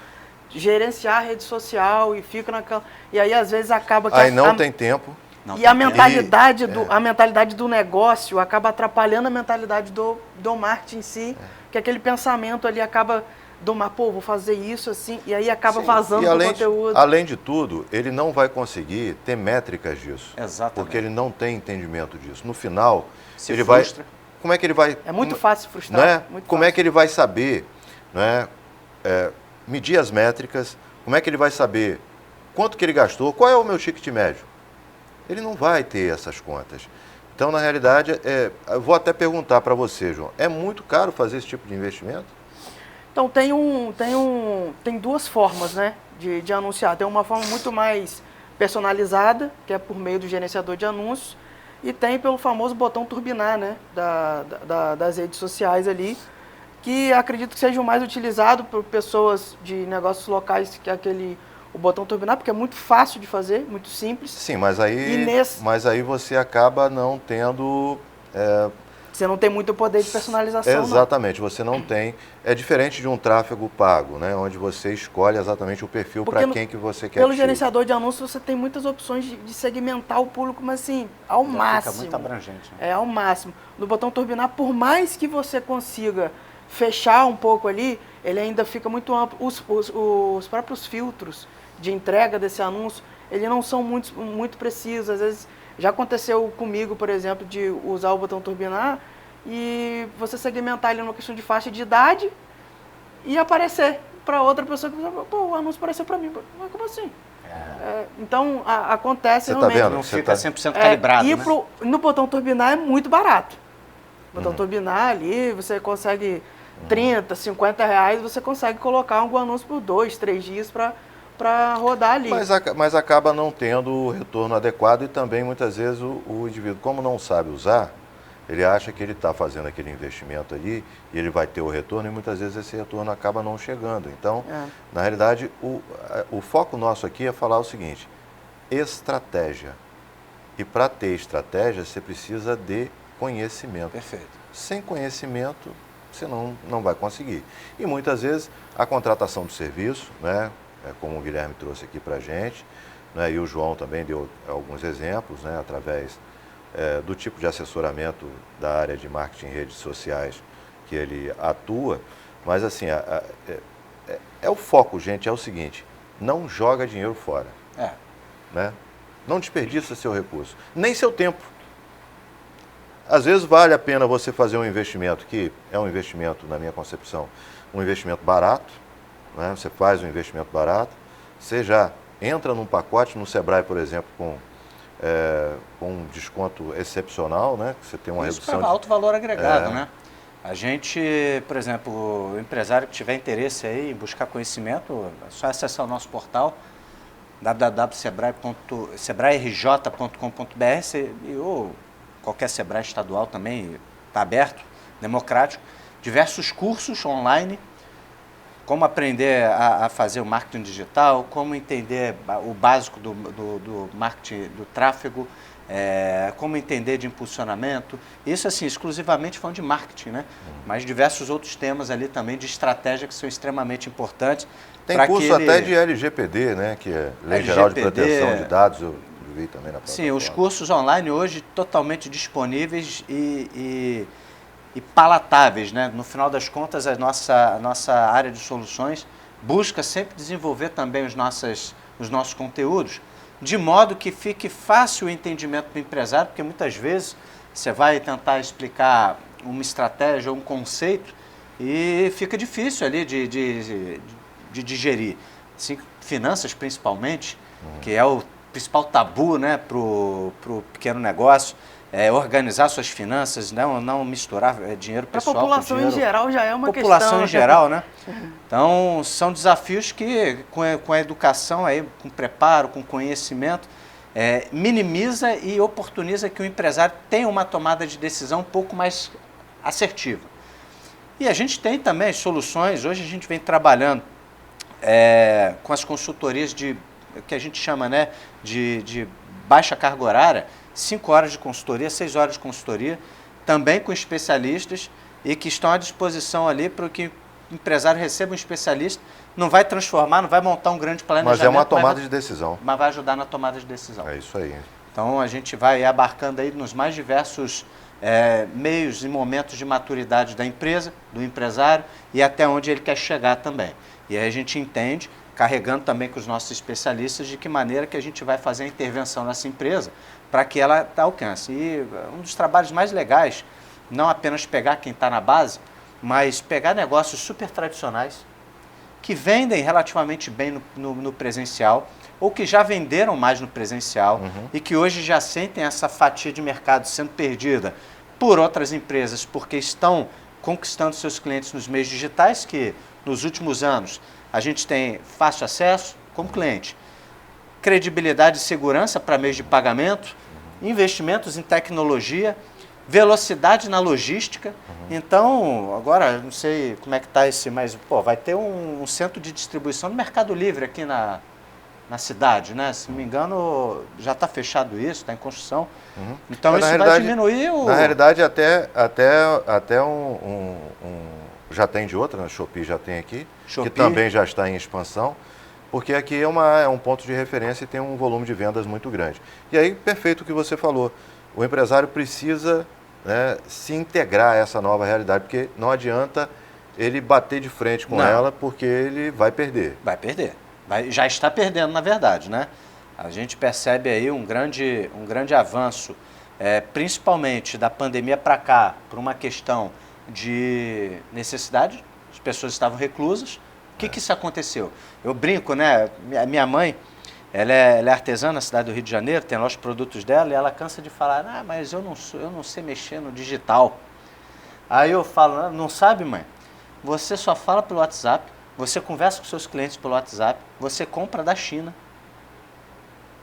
gerenciar a rede social e fica naquela... E aí, às vezes, acaba... que aí não tem tempo. E a mentalidade, a mentalidade do negócio acaba atrapalhando a mentalidade do marketing em si, que aquele pensamento ali acaba... vou fazer isso assim, e aí acaba vazando o conteúdo. Além de tudo, ele não vai conseguir ter métricas disso. Exatamente. Porque ele não tem entendimento disso. No final, ele frustra. vai... Como é que ele vai... É muito fácil frustrar. Né? Muito como fácil. é que ele vai saber, né, medir as métricas? Como é que ele vai saber quanto que ele gastou? Qual é o meu ticket médio? Ele não vai ter essas contas. Então, na realidade, eu vou até perguntar para você, João, é muito caro fazer esse tipo de investimento? Então, tem duas formas, né, de anunciar. Tem uma forma muito mais personalizada, que é por meio do gerenciador de anúncios, e tem pelo famoso botão turbinar, né, das redes sociais ali, que acredito que seja o mais utilizado por pessoas de negócios locais, que é o botão turbinar, porque é muito fácil de fazer, muito simples. Sim, mas aí você acaba não tendo... Você não tem muito poder de personalização. Exatamente, você não tem. É diferente de um tráfego pago, né? Onde você escolhe exatamente o perfil para quem que você quer. Pelo gerenciador de anúncios você tem muitas opções de segmentar o público, mas assim, ao máximo. Fica muito abrangente. Né? Ao máximo. No botão turbinar, por mais que você consiga fechar um pouco ali, ele ainda fica muito amplo. Os próprios filtros de entrega desse anúncio, eles não são muito precisos. Às vezes, já aconteceu comigo, por exemplo, de usar o botão turbinar e você segmentar ele numa questão de faixa de idade e aparecer para outra pessoa que o anúncio apareceu para mim. Mas como assim? Então, acontece realmente. Tá vendo? Não fica 100% calibrado, e né? No botão turbinar é muito barato. O botão turbinar ali, você consegue 30, 50 reais, você consegue colocar um anúncio por 2, 3 dias para rodar ali. Mas acaba não tendo o retorno adequado e também, muitas vezes, o indivíduo, como não sabe usar, ele acha que ele está fazendo aquele investimento ali e ele vai ter o retorno e muitas vezes esse retorno acaba não chegando. Então, na realidade, o foco nosso aqui é falar o seguinte, estratégia. E para ter estratégia, você precisa de conhecimento. Perfeito. Sem conhecimento, você não vai conseguir. E muitas vezes a contratação do serviço, né, como o Guilherme trouxe aqui para a gente, né, e o João também deu alguns exemplos, né, através do tipo de assessoramento da área de marketing em redes sociais que ele atua. Mas assim, o foco, gente, é o seguinte: não joga dinheiro fora. Né? Não desperdiça seu recurso, nem seu tempo. Às vezes vale a pena você fazer um investimento que é um investimento, na minha concepção, um investimento barato, né? Você faz um investimento barato, você já entra num pacote no Sebrae, por exemplo, com um desconto excepcional, né? Você tem uma redução de alto valor agregado, né? A gente, por exemplo, o empresário que tiver interesse aí em buscar conhecimento, é só acessar o nosso portal www.sebraerj.com.br ou qualquer Sebrae estadual também, está aberto, democrático, diversos cursos online, como aprender a fazer o marketing digital, como entender o básico do marketing, do tráfego, como entender de impulsionamento, isso assim, exclusivamente falando de marketing, né? Mas diversos outros temas ali também de estratégia que são extremamente importantes. Tem curso até de LGPD, né? Que é Lei Geral de Proteção de Dados, eu vi também na plataforma. Sim, os cursos online hoje totalmente disponíveis e palatáveis, né? No final das contas, a nossa área de soluções busca sempre desenvolver também os nossos conteúdos, de modo que fique fácil o entendimento do empresário, porque muitas vezes você vai tentar explicar uma estratégia ou um conceito e fica difícil ali de digerir. Assim, finanças principalmente, que é o principal tabu, né, para o pequeno negócio, organizar suas finanças, não misturar dinheiro pessoal com dinheiro... A população em geral já é uma questão... População em geral, né? Então, são desafios que, com a educação, aí, com preparo, com conhecimento, minimiza e oportuniza que o empresário tenha uma tomada de decisão um pouco mais assertiva. E a gente tem também as soluções, hoje a gente vem trabalhando com as consultorias que a gente chama, né, de baixa carga horária, 5 horas de consultoria, 6 horas de consultoria, também com especialistas e que estão à disposição ali para que o empresário receba um especialista, não vai transformar, não vai montar um grande planejamento. Mas é uma tomada de decisão. Mas vai ajudar na tomada de decisão. É isso aí. Então a gente vai abarcando aí nos mais diversos meios e momentos de maturidade da empresa, do empresário e até onde ele quer chegar também. E aí a gente entende, carregando também com os nossos especialistas, de que maneira que a gente vai fazer a intervenção nessa empresa para que ela alcance. E um dos trabalhos mais legais, não apenas pegar quem está na base, mas pegar negócios super tradicionais, que vendem relativamente bem no presencial, ou que já venderam mais no presencial, e que hoje já sentem essa fatia de mercado sendo perdida por outras empresas, porque estão conquistando seus clientes nos meios digitais, que nos últimos anos a gente tem fácil acesso como cliente, credibilidade e segurança para meios de pagamento, investimentos em tecnologia, velocidade na logística. Então, agora, não sei como é que está esse, mas vai ter um centro de distribuição do Mercado Livre aqui na cidade, né? Se não me engano, já está fechado isso, está em construção. Então, isso vai diminuir o... Na realidade, até já tem de outra, né? Shopee já tem aqui, Shopee, que também já está em expansão, porque aqui é um ponto de referência e tem um volume de vendas muito grande. E aí, perfeito o que você falou, o empresário precisa, né, se integrar a essa nova realidade, porque não adianta ele bater de frente com ela, porque ele vai perder. Vai perder. Já está perdendo, na verdade, né? A gente percebe aí um grande avanço, principalmente da pandemia para cá, por uma questão de necessidade, as pessoas estavam reclusas. O que isso aconteceu? Eu brinco, né? Minha mãe, ela é artesã na cidade do Rio de Janeiro, tem lá os produtos dela, e ela cansa de falar, mas eu não sei mexer no digital. Aí eu falo, não sabe, mãe? Você só fala pelo WhatsApp, você conversa com seus clientes pelo WhatsApp, você compra da China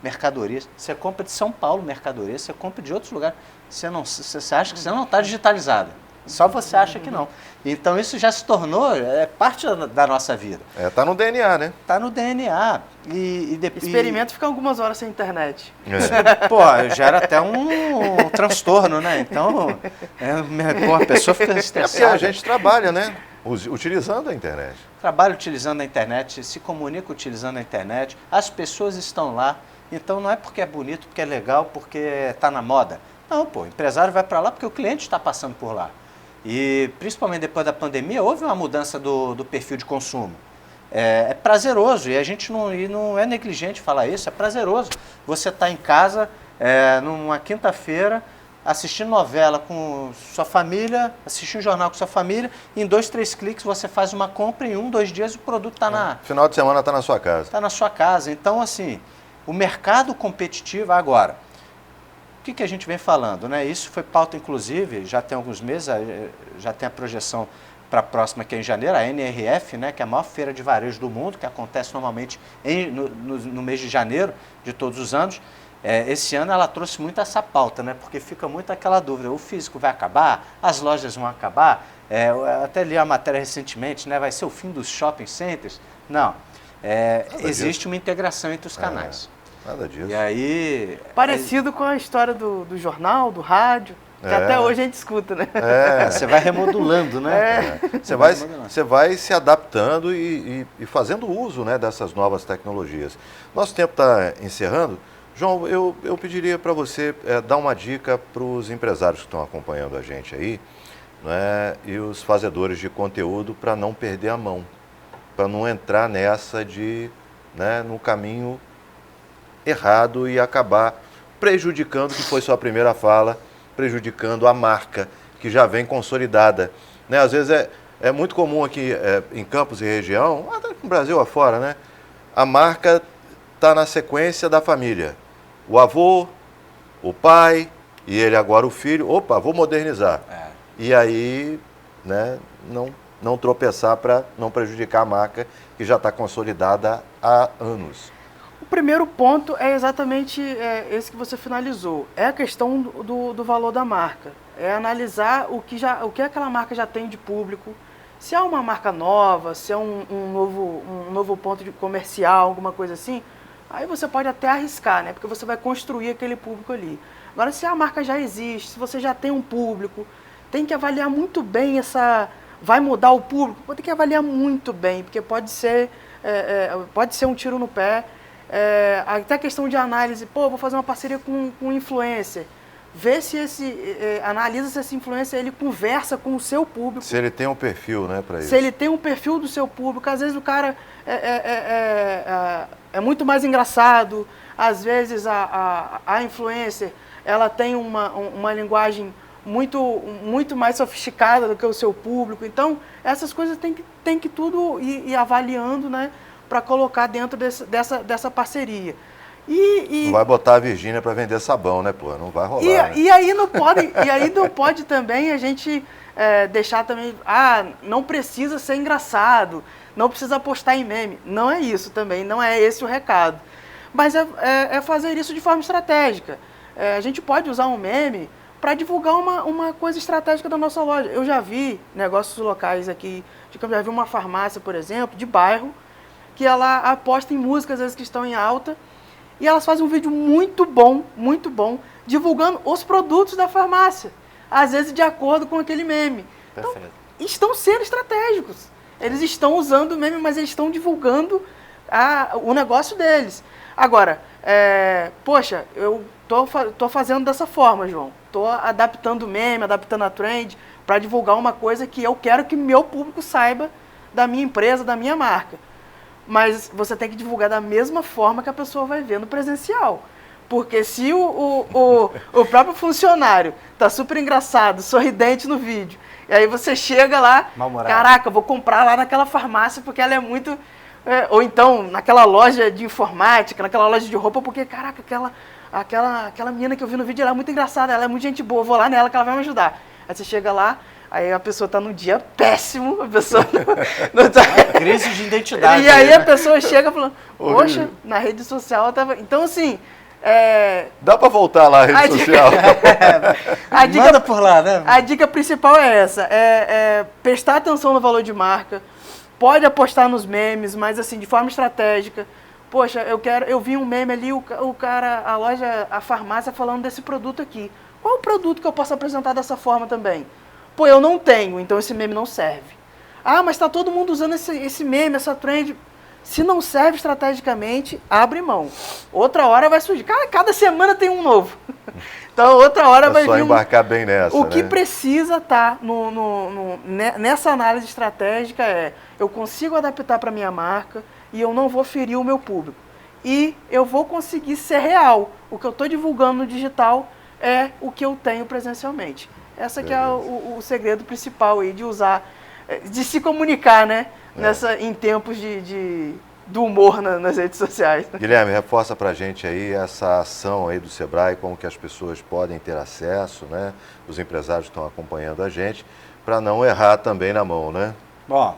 mercadorias, você compra de São Paulo mercadorias, você compra de outros lugares. Você acha que você não está digitalizada. Só você acha que não. Então isso já se tornou parte da nossa vida. Tá no DNA, né? Tá no DNA. Experimento ficar algumas horas sem internet. Pô, gera até um transtorno, né? Então, a pessoa fica estressada. Porque a gente trabalha, né? Utilizando a internet. Trabalha utilizando a internet, se comunica utilizando a internet, as pessoas estão lá. Então não é porque é bonito, porque é legal, porque está na moda. Não, pô, o empresário vai para lá porque o cliente está passando por lá. E principalmente depois da pandemia, houve uma mudança do perfil de consumo. É prazeroso, e a gente não é negligente falar isso, é prazeroso. Você está em casa, numa quinta-feira, assistindo novela com sua família, assistindo jornal com sua família, em 2, 3 cliques você faz uma compra, em 1, 2 dias o produto está na... Final de semana está na sua casa. Está na sua casa. Então, assim, o mercado competitivo agora... O que a gente vem falando, né? Isso foi pauta, inclusive, já tem alguns meses, já tem a projeção para a próxima, que é em janeiro, a NRF, né? Que é a maior feira de varejo do mundo, que acontece normalmente no mês de janeiro de todos os anos. Esse ano ela trouxe muito essa pauta, né? Porque fica muito aquela dúvida, o físico vai acabar, as lojas vão acabar, até li a matéria recentemente, né? Vai ser o fim dos shopping centers? Não, existe uma integração entre os canais. Nada disso. E aí... Parecido com a história do jornal, do rádio, que até hoje a gente escuta, né? Você vai remodulando, né? Você vai se adaptando e fazendo uso, né, dessas novas tecnologias. Nosso tempo está encerrando. João, eu pediria para você dar uma dica para os empresários que estão acompanhando a gente aí, né, e os fazedores de conteúdo para não perder a mão, para não entrar nessa no caminho errado e acabar prejudicando, que foi sua primeira fala, prejudicando a marca que já vem consolidada. Né? Às vezes é muito comum aqui em Campos e região, até no Brasil afora, né? A marca está na sequência da família. O avô, o pai e ele agora o filho. Opa, vou modernizar. E aí, né, não tropeçar para não prejudicar a marca que já está consolidada há anos. O primeiro ponto é exatamente esse que você finalizou. É a questão do valor da marca. É analisar o que aquela marca já tem de público. Se é uma marca nova, se é um novo ponto de comercial, alguma coisa assim, aí você pode até arriscar, né? Porque você vai construir aquele público ali. Agora, se a marca já existe, se você já tem um público, tem que avaliar muito bem vai mudar o público? Tem que avaliar muito bem, porque pode ser um tiro no pé. Até a questão de análise, vou fazer uma parceria com um influencer. Vê se analisa se esse influencer ele conversa com o seu público. Se ele tem um perfil, né, para isso. Se ele tem um perfil do seu público, às vezes o cara é muito mais engraçado, às vezes a influencer ela tem uma linguagem muito mais sofisticada do que o seu público. Então, essas coisas tem que tudo ir avaliando, né, para colocar dentro dessa parceria. Não vai botar a Virgínia para vender sabão, né, pô? Não vai rolar. E aí não pode também a gente deixar também, não precisa ser engraçado, não precisa postar em meme. Não é isso também, não é esse o recado. Mas é fazer isso de forma estratégica. A gente pode usar um meme para divulgar uma coisa estratégica da nossa loja. Eu já vi negócios locais aqui, já vi uma farmácia, por exemplo, de bairro, que ela aposta em músicas, às vezes, que estão em alta, e elas fazem um vídeo muito bom, divulgando os produtos da farmácia, às vezes de acordo com aquele meme. Então, estão sendo estratégicos. Eles estão usando o meme, mas eles estão divulgando o negócio deles. Agora, eu tô fazendo dessa forma, João. Tô adaptando o meme, adaptando a trend, para divulgar uma coisa que eu quero que meu público saiba da minha empresa, da minha marca. Mas você tem que divulgar da mesma forma que a pessoa vai ver no presencial. Porque se o próprio funcionário tá super engraçado, sorridente no vídeo, e aí você chega lá, caraca, vou comprar lá naquela farmácia porque ela é muito... ou então naquela loja de informática, naquela loja de roupa, porque, caraca, aquela menina que eu vi no vídeo, ela é muito engraçada, ela é muito gente boa, vou lá nela que ela vai me ajudar. Aí você chega lá, aí a pessoa está num dia péssimo, a pessoa não tá... Crise de identidade. E aí a pessoa chega falando, poxa, na rede social estava... Então, assim, Dá para voltar lá a rede social. Manda por lá, né? A dica principal é essa, prestar atenção no valor de marca, pode apostar nos memes, mas assim, de forma estratégica. Poxa, eu vi um meme ali, o cara, a loja, a farmácia falando desse produto aqui. Qual o produto que eu posso apresentar dessa forma também? Pô, eu não tenho, então esse meme não serve. Ah, mas está todo mundo usando esse meme, essa trend. Se não serve estrategicamente, abre mão. Outra hora vai surgir. Cada semana tem um novo. Então, outra hora vai vir. É só embarcar bem nessa. O que precisa estar nessa análise estratégica eu consigo adaptar para a minha marca e eu não vou ferir o meu público. E eu vou conseguir ser real. O que eu estou divulgando no digital é o que eu tenho presencialmente. Essa que é o segredo principal aí de usar, de se comunicar, né? Em tempos do humor nas redes sociais. Guilherme, reforça pra gente aí essa ação aí do Sebrae, como que as pessoas podem ter acesso, né? Os empresários estão acompanhando a gente, para não errar também na mão, né? Bom,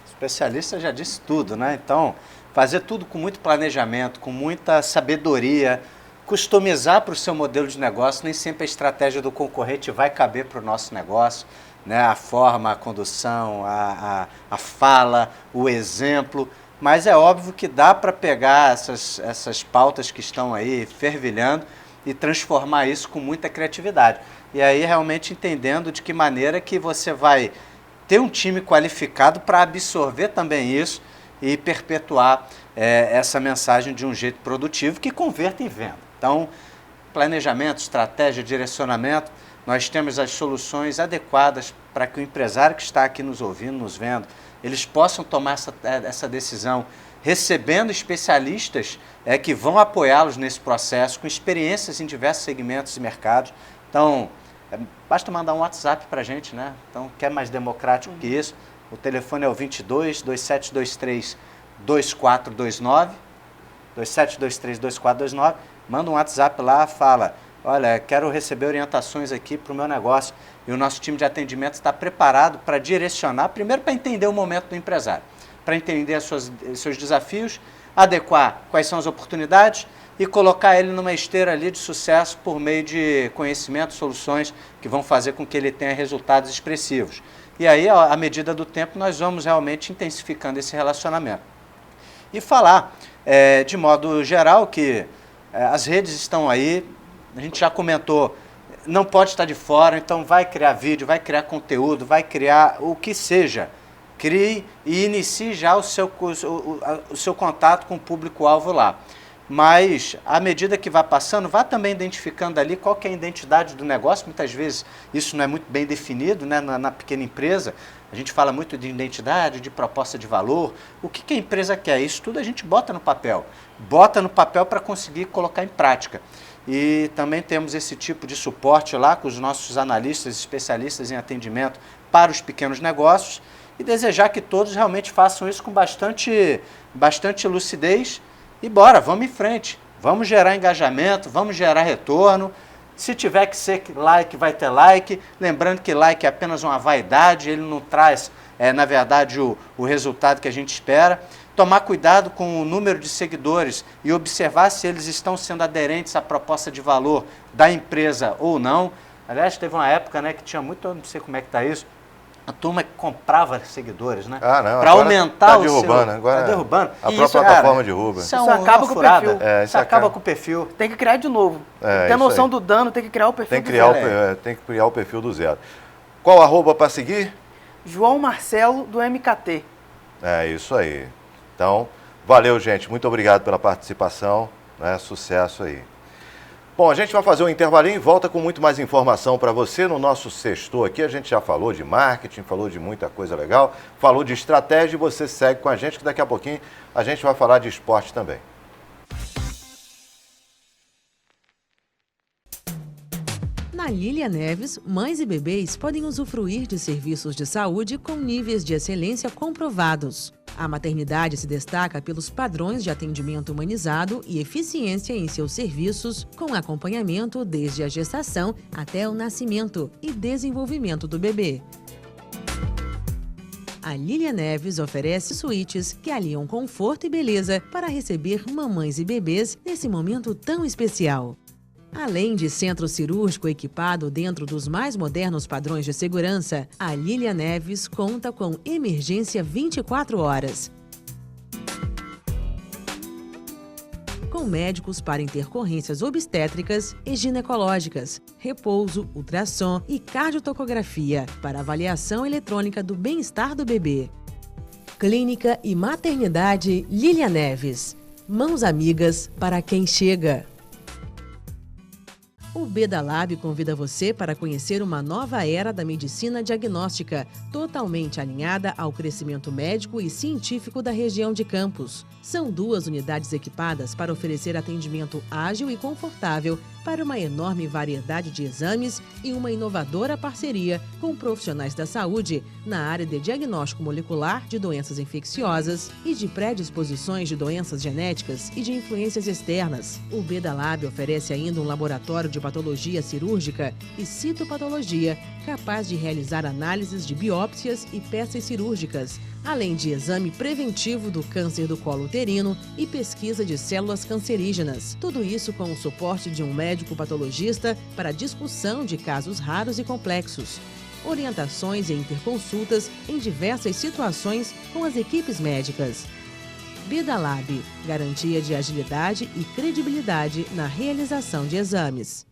o especialista já disse tudo, né? Então, fazer tudo com muito planejamento, com muita sabedoria, customizar para o seu modelo de negócio, nem sempre a estratégia do concorrente vai caber para o nosso negócio. Né, a forma, a condução, a fala, o exemplo, mas é óbvio que dá para pegar essas pautas que estão aí fervilhando e transformar isso com muita criatividade. E aí realmente entendendo de que maneira que você vai ter um time qualificado para absorver também isso e perpetuar essa mensagem de um jeito produtivo que converta em venda. Então, planejamento, estratégia, direcionamento, nós temos as soluções adequadas para que o empresário que está aqui nos ouvindo, nos vendo, eles possam tomar essa decisão, recebendo especialistas que vão apoiá-los nesse processo, com experiências em diversos segmentos e mercados. Então, basta mandar um WhatsApp para a gente, né? Então, quer mais democrático que isso? O telefone é o 22 2723 2429, 2723 2429, manda um WhatsApp lá, fala: olha, quero receber orientações aqui para o meu negócio, e o nosso time de atendimento está preparado para direcionar, primeiro para entender o momento do empresário, para entender seus desafios, adequar quais são as oportunidades e colocar ele numa esteira ali de sucesso por meio de conhecimento, soluções que vão fazer com que ele tenha resultados expressivos. E aí, à medida do tempo, nós vamos realmente intensificando esse relacionamento. E falar, de modo geral, que as redes estão aí. A gente já comentou, não pode estar de fora, então vai criar vídeo, vai criar conteúdo, vai criar o que seja. Crie e inicie já o seu contato com o público-alvo lá. Mas, à medida que vai passando, vá também identificando ali qual que é a identidade do negócio. Muitas vezes isso não é muito bem definido, né? Na pequena empresa. A gente fala muito de identidade, de proposta de valor. O que a empresa quer? Isso tudo a gente bota no papel. Bota no papel para conseguir colocar em prática. E também temos esse tipo de suporte lá com os nossos analistas, especialistas em atendimento para os pequenos negócios, e desejar que todos realmente façam isso com bastante lucidez. E bora, vamos em frente, vamos gerar engajamento, vamos gerar retorno. Se tiver que ser like, vai ter like. Lembrando que like é apenas uma vaidade, ele não traz, na verdade, o resultado que a gente espera. Tomar cuidado com o número de seguidores e observar se eles estão sendo aderentes à proposta de valor da empresa ou não. Aliás, teve uma época, né, que tinha muito, eu não sei como é que está isso, a turma que comprava seguidores, né? Para aumentar o derrubando, seu... agora tá derrubando. A própria plataforma derruba. Isso acaba com o perfil. Isso acaba com o perfil. Tem que criar de novo. Tem noção do dano, tem que criar o perfil do zero. Tem que criar o perfil do zero. Qual arroba para seguir? João Marcelo, do MKT. É isso aí. Então, valeu, gente. Muito obrigado pela participação. Né? Sucesso aí. Bom, a gente vai fazer um intervalinho e volta com muito mais informação para você no nosso Sextou aqui. A gente já falou de marketing, falou de muita coisa legal, falou de estratégia e você segue com a gente que daqui a pouquinho a gente vai falar de esporte também. Na Lilia Neves, mães e bebês podem usufruir de serviços de saúde com níveis de excelência comprovados. A maternidade se destaca pelos padrões de atendimento humanizado e eficiência em seus serviços, com acompanhamento desde a gestação até o nascimento e desenvolvimento do bebê. A Lilia Neves oferece suítes que aliam conforto e beleza para receber mamães e bebês nesse momento tão especial. Além de centro cirúrgico equipado dentro dos mais modernos padrões de segurança, a Lilia Neves conta com emergência 24 horas. Com médicos para intercorrências obstétricas e ginecológicas, repouso, ultrassom e cardiotocografia para avaliação eletrônica do bem-estar do bebê. Clínica e Maternidade Lilia Neves. Mãos amigas para quem chega. O Bedalab convida você para conhecer uma nova era da medicina diagnóstica, totalmente alinhada ao crescimento médico e científico da região de Campos. São 2 unidades equipadas para oferecer atendimento ágil e confortável para uma enorme variedade de exames e uma inovadora parceria com profissionais da saúde na área de diagnóstico molecular de doenças infecciosas e de predisposições de doenças genéticas e de influências externas. O Bedalab oferece ainda um laboratório de patologia cirúrgica e citopatologia capaz de realizar análises de biópsias e peças cirúrgicas, além de exame preventivo do câncer do colo uterino e pesquisa de células cancerígenas. Tudo isso com o suporte de um médico patologista para discussão de casos raros e complexos. Orientações e interconsultas em diversas situações com as equipes médicas. Bedalab, garantia de agilidade e credibilidade na realização de exames.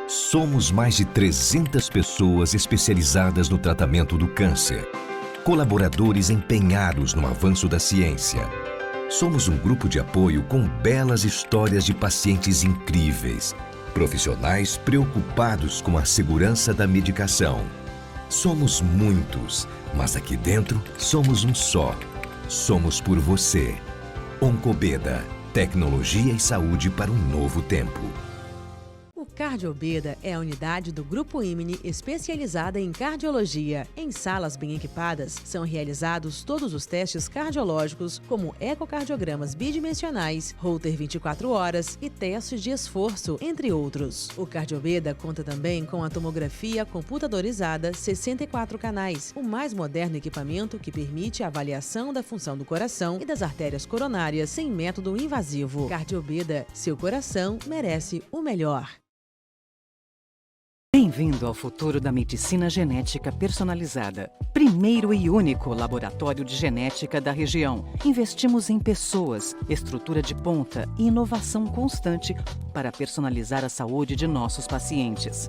Somos mais de 300 pessoas especializadas no tratamento do câncer. Colaboradores empenhados no avanço da ciência. Somos um grupo de apoio com belas histórias de pacientes incríveis. Profissionais preocupados com a segurança da medicação. Somos muitos, mas aqui dentro somos um só. Somos por você. Oncobeda, tecnologia e saúde para um novo tempo. O Cardiobeda é a unidade do Grupo Imine especializada em cardiologia. Em salas bem equipadas, são realizados todos os testes cardiológicos, como ecocardiogramas bidimensionais, Holter 24 horas e testes de esforço, entre outros. O Cardiobeda conta também com a tomografia computadorizada 64 canais, o mais moderno equipamento que permite a avaliação da função do coração e das artérias coronárias sem método invasivo. Cardiobeda, seu coração merece o melhor. Bem-vindo ao futuro da medicina genética personalizada. Primeiro e único laboratório de genética da região. Investimos em pessoas, estrutura de ponta e inovação constante para personalizar a saúde de nossos pacientes.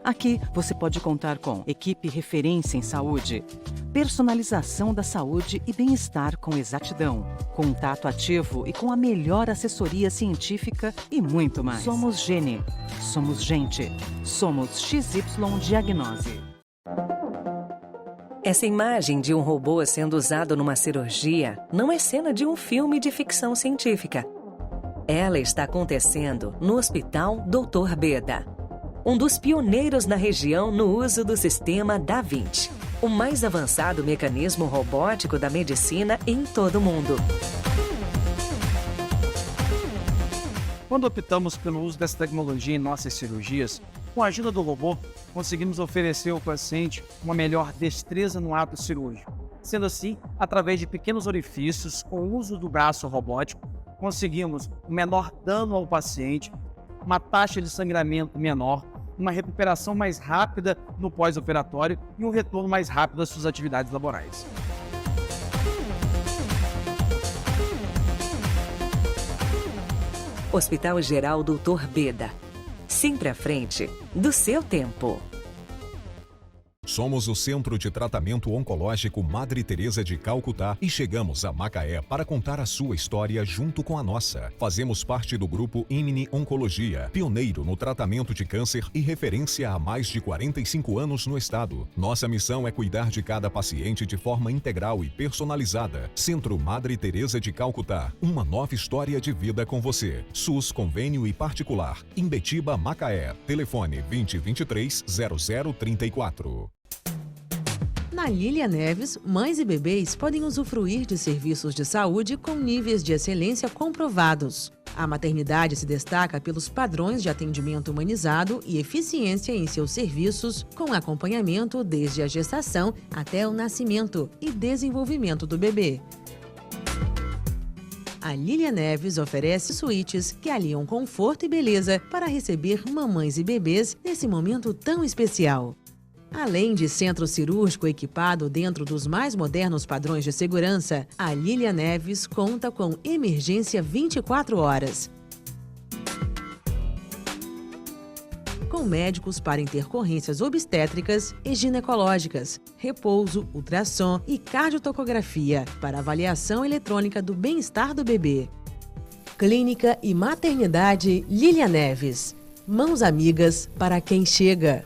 Aqui você pode contar com equipe referência em saúde, personalização da saúde e bem-estar com exatidão, contato ativo e com a melhor assessoria científica e muito mais. Somos Gene, somos gente, somos XY Diagnose. Essa imagem de um robô sendo usado numa cirurgia não é cena de um filme de ficção científica. Ela está acontecendo no Hospital Dr. Beda, um dos pioneiros na região no uso do sistema Da Vinci, o mais avançado mecanismo robótico da medicina em todo o mundo. Quando optamos pelo uso dessa tecnologia em nossas cirurgias, com a ajuda do robô, conseguimos oferecer ao paciente uma melhor destreza no ato cirúrgico. Sendo assim, através de pequenos orifícios, com o uso do braço robótico, conseguimos um menor dano ao paciente, uma taxa de sangramento menor, uma recuperação mais rápida no pós-operatório e um retorno mais rápido às suas atividades laborais. Hospital Geral Dr. Beda. Sempre à frente do seu tempo. Somos o Centro de Tratamento Oncológico Madre Teresa de Calcutá e chegamos a Macaé para contar a sua história junto com a nossa. Fazemos parte do Grupo Imine Oncologia, pioneiro no tratamento de câncer e referência há mais de 45 anos no estado. Nossa missão é cuidar de cada paciente de forma integral e personalizada. Centro Madre Teresa de Calcutá, uma nova história de vida com você. SUS, convênio e particular. Imbetiba, Macaé. Telefone 2023-0034. Na Lilia Neves, mães e bebês podem usufruir de serviços de saúde com níveis de excelência comprovados. A maternidade se destaca pelos padrões de atendimento humanizado e eficiência em seus serviços, com acompanhamento desde a gestação até o nascimento e desenvolvimento do bebê. A Lilia Neves oferece suítes que aliam conforto e beleza para receber mamães e bebês nesse momento tão especial. Além de centro cirúrgico equipado dentro dos mais modernos padrões de segurança, a Lilia Neves conta com emergência 24 horas. Com médicos para intercorrências obstétricas e ginecológicas, repouso, ultrassom e cardiotocografia para avaliação eletrônica do bem-estar do bebê. Clínica e Maternidade Lilia Neves. Mãos amigas para quem chega.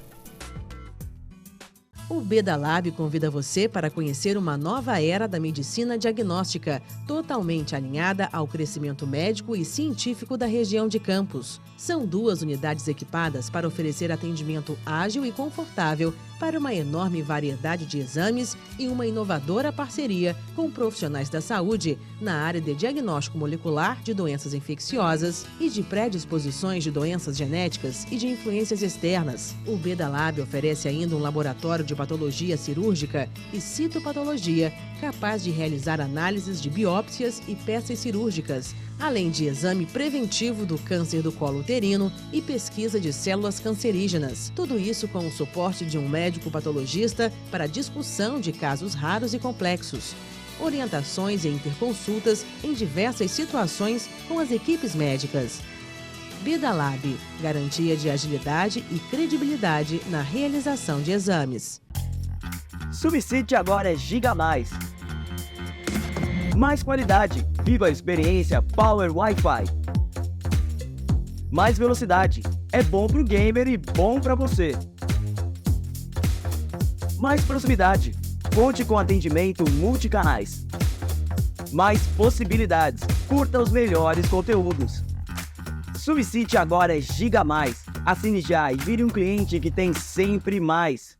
O Beda Lab convida você para conhecer uma nova era da medicina diagnóstica, totalmente alinhada ao crescimento médico e científico da região de Campos. São 2 unidades equipadas para oferecer atendimento ágil e confortável para uma enorme variedade de exames e uma inovadora parceria com profissionais da saúde na área de diagnóstico molecular de doenças infecciosas e de predisposições de doenças genéticas e de influências externas. O Beda Lab oferece ainda um laboratório de patologia cirúrgica e citopatologia capaz de realizar análises de biópsias e peças cirúrgicas, além de exame preventivo do câncer do colo uterino e pesquisa de células cancerígenas. Tudo isso com o suporte de um médico patologista para discussão de casos raros e complexos. Orientações e interconsultas em diversas situações com as equipes médicas. Beda Lab, garantia de agilidade e credibilidade na realização de exames. Subsídio agora é Giga Mais. Mais qualidade, viva a experiência Power Wi-Fi. Mais velocidade, é bom pro gamer e bom pra você. Mais proximidade, conte com atendimento multicanais. Mais possibilidades, curta os melhores conteúdos. Subsídio agora é Giga Mais. Assine já e vire um cliente que tem sempre mais.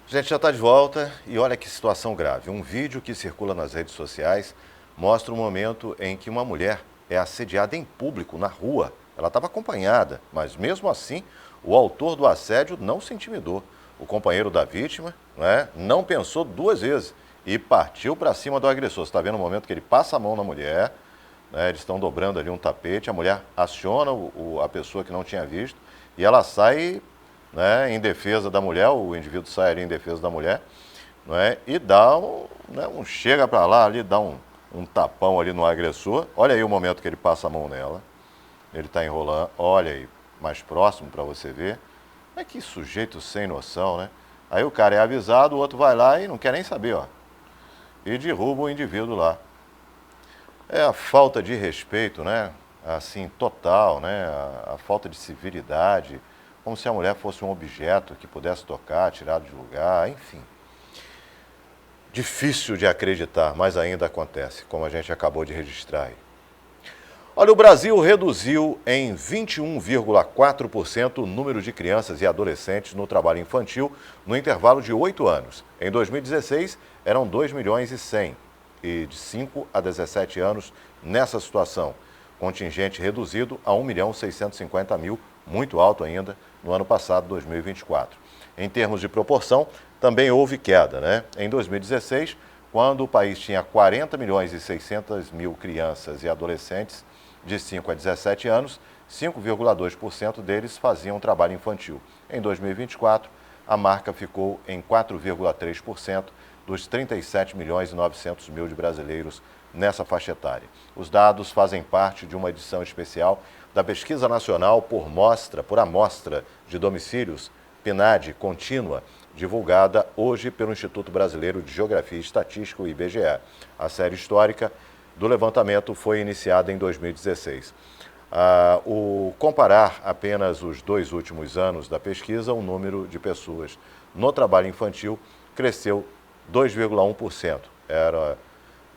A gente já está de volta e olha que situação grave. Um vídeo que circula nas redes sociais mostra um momento em que uma mulher é assediada em público, na rua. Ela estava acompanhada, mas mesmo assim, o autor do assédio não se intimidou. O companheiro da vítima, não pensou 2 vezes e partiu para cima do agressor. Você está vendo o momento que ele passa a mão na mulher, eles estão dobrando ali um tapete, a mulher aciona a pessoa que não tinha visto e ela sai em defesa da mulher, o indivíduo sai ali em defesa da mulher, e dá chega para lá, ali, dá um tapão ali no agressor. Olha aí o momento que ele passa a mão nela, ele está enrolando, olha aí, mais próximo para você ver. Que sujeito sem noção, né? Aí o cara é avisado, o outro vai lá e não quer nem saber, e derruba o indivíduo lá. É a falta de respeito, assim, total, a falta de civilidade, como se a mulher fosse um objeto que pudesse tocar, tirado de lugar, enfim. Difícil de acreditar, mas ainda acontece, como a gente acabou de registrar aí. Olha, o Brasil reduziu em 21,4% o número de crianças e adolescentes no trabalho infantil no intervalo de 8 anos. Em 2016, eram 2.100.000 e de 5 a 17 anos nessa situação. Contingente reduzido a 1.650.000, muito alto ainda, no ano passado, 2024. Em termos de proporção, também houve queda, Em 2016, quando o país tinha 40.600.000 crianças e adolescentes de 5 a 17 anos, 5,2% deles faziam trabalho infantil. Em 2024, a marca ficou em 4,3% dos 37.900.000 de brasileiros nessa faixa etária. Os dados fazem parte de uma edição especial da Pesquisa Nacional por Amostra de Domicílios, PNAD Contínua, divulgada hoje pelo Instituto Brasileiro de Geografia e Estatística, o IBGE. A série histórica do levantamento foi iniciada em 2016. Comparar apenas os 2 últimos anos da pesquisa, o número de pessoas no trabalho infantil cresceu 2,1%. Era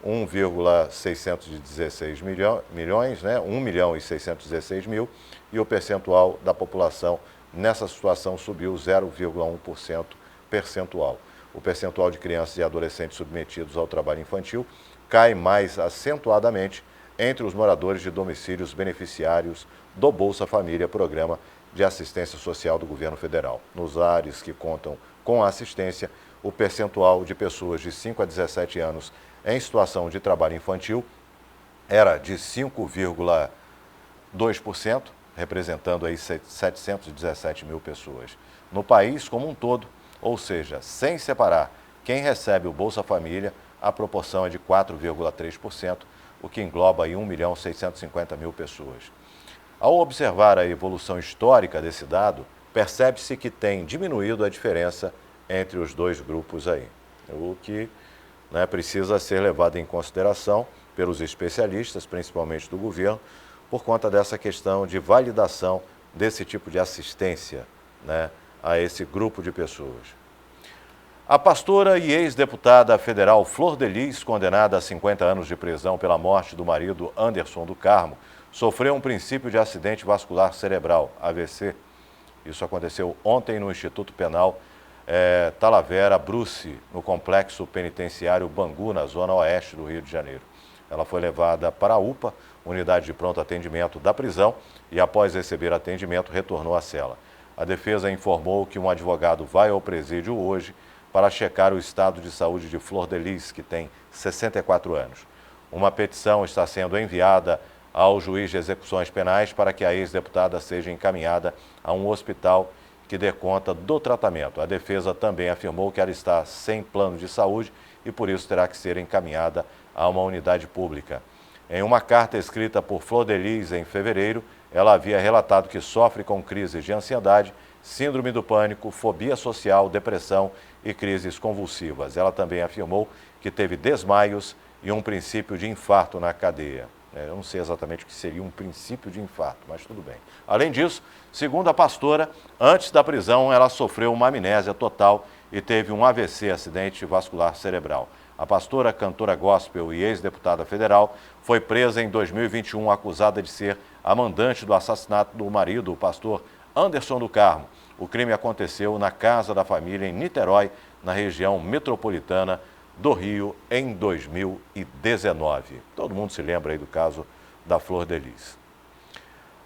1,616 milhões, 1.616.000, e o percentual da população nessa situação subiu 0,1% percentual. o percentual de crianças e adolescentes submetidos ao trabalho infantil cai mais acentuadamente entre os moradores de domicílios beneficiários do Bolsa Família, programa de assistência social do governo federal. Nos lares que contam com a assistência, o percentual de pessoas de 5 a 17 anos em situação de trabalho infantil era de 5,2%, representando aí 717 mil pessoas. No país como um todo, ou seja, sem separar quem recebe o Bolsa Família, a proporção é de 4,3%, o que engloba aí 1.650.000 pessoas. Ao observar a evolução histórica desse dado, percebe-se que tem diminuído a diferença entre os dois grupos aí, o que precisa ser levado em consideração pelos especialistas, principalmente do governo, por conta dessa questão de validação desse tipo de assistência a esse grupo de pessoas. A pastora e ex-deputada federal Flor de Lis, condenada a 50 anos de prisão pela morte do marido Anderson do Carmo, sofreu um princípio de acidente vascular cerebral, AVC. Isso aconteceu ontem no Instituto Penal Talavera Bruce, no complexo penitenciário Bangu, na zona oeste do Rio de Janeiro. Ela foi levada para a UPA, unidade de pronto atendimento da prisão, e após receber atendimento retornou à cela. A defesa informou que um advogado vai ao presídio hoje para checar o estado de saúde de Flor de Lis, que tem 64 anos. Uma petição está sendo enviada ao juiz de execuções penais para que a ex-deputada seja encaminhada a um hospital que dê conta do tratamento. A defesa também afirmou que ela está sem plano de saúde e por isso terá que ser encaminhada a uma unidade pública. Em uma carta escrita por Flor de Lis em fevereiro, ela havia relatado que sofre com crises de ansiedade, síndrome do pânico, fobia social, depressão e crises convulsivas. Ela também afirmou que teve desmaios e um princípio de infarto na cadeia. Eu não sei exatamente o que seria um princípio de infarto, mas tudo bem. Além disso, segundo a pastora, antes da prisão ela sofreu uma amnésia total e teve um AVC, acidente vascular cerebral. A pastora, cantora gospel e ex-deputada federal foi presa em 2021 acusada de ser a mandante do assassinato do marido, o pastor Anderson do Carmo. O crime aconteceu na casa da família em Niterói, na região metropolitana do Rio, em 2019. Todo mundo se lembra aí do caso da Flor de Lis.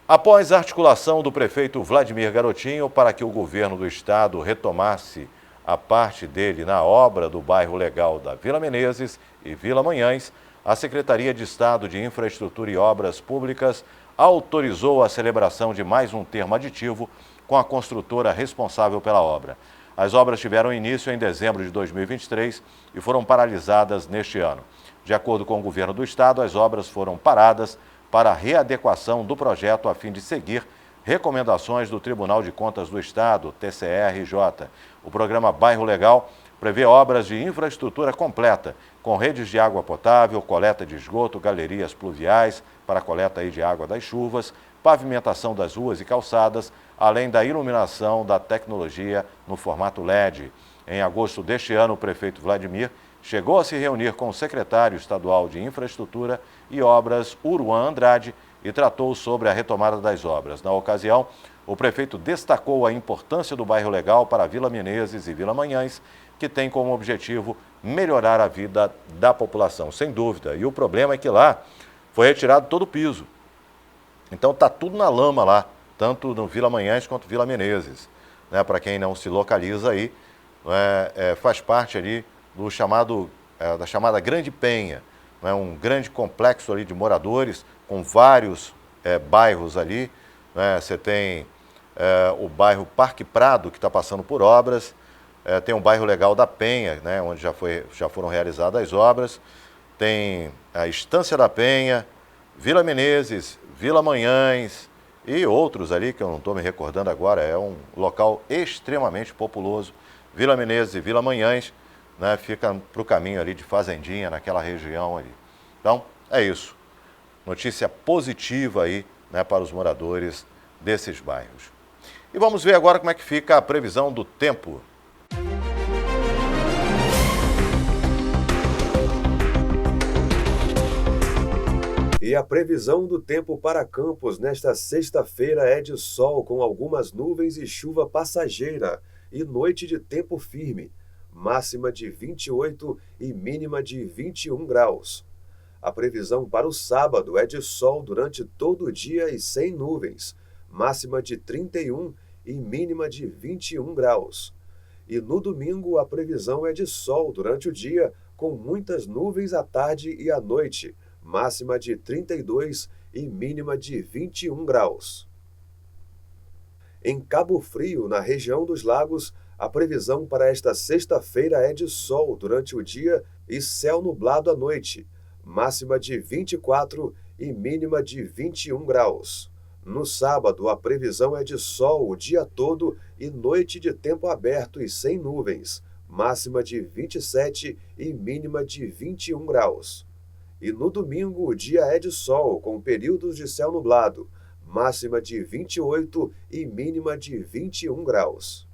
Após a articulação do prefeito Vladimir Garotinho para que o governo do estado retomasse a parte dele na obra do bairro legal da Vila Menezes e Vila Manhães, a Secretaria de Estado de Infraestrutura e Obras Públicas autorizou a celebração de mais um termo aditivo com a construtora responsável pela obra. As obras tiveram início em dezembro de 2023 e foram paralisadas neste ano. De acordo com o governo do estado, as obras foram paradas para a readequação do projeto a fim de seguir recomendações do Tribunal de Contas do Estado, TCRJ. O programa Bairro Legal prevê obras de infraestrutura completa, com redes de água potável, coleta de esgoto, galerias pluviais para a coleta de água das chuvas, pavimentação das ruas e calçadas, além da iluminação da tecnologia no formato LED. Em agosto deste ano, o prefeito Vladimir chegou a se reunir com o secretário estadual de Infraestrutura e Obras, Uruan Andrade, e tratou sobre a retomada das obras. Na ocasião, o prefeito destacou a importância do bairro legal para Vila Menezes e Vila Manhães, que tem como objetivo melhorar a vida da população, sem dúvida. E o problema é que lá foi retirado todo o piso. Então está tudo na lama lá, tanto no Vila Manhães quanto Vila Menezes. Para quem não se localiza aí, faz parte ali do da chamada Grande Penha, um grande complexo ali de moradores, com vários bairros ali. Você tem o bairro Parque Prado, que está passando por obras, tem o bairro Legal da Penha, onde já foram realizadas as obras, tem a Estância da Penha, Vila Menezes, Vila Manhães e outros ali que eu não estou me recordando agora. É um local extremamente populoso. Vila Menezes e Vila Manhães ficam para o caminho ali de Fazendinha, naquela região ali. Então, é isso. Notícia positiva aí para os moradores desses bairros. E vamos ver agora como é que fica a previsão do tempo. E a previsão do tempo para Campos nesta sexta-feira é de sol com algumas nuvens e chuva passageira e noite de tempo firme. máxima de 28 e mínima de 21 graus. A previsão para o sábado é de sol durante todo o dia e sem nuvens, máxima de 31 e mínima de 21 graus. E no domingo a previsão é de sol durante o dia, com muitas nuvens à tarde e à noite, máxima de 32 e mínima de 21 graus. Em Cabo Frio, na região dos lagos, a previsão para esta sexta-feira é de sol durante o dia e céu nublado à noite, máxima de 24 e mínima de 21 graus. No sábado, a previsão é de sol o dia todo e noite de tempo aberto e sem nuvens, máxima de 27 e mínima de 21 graus. E no domingo, o dia é de sol, com períodos de céu nublado, máxima de 28 e mínima de 21 graus.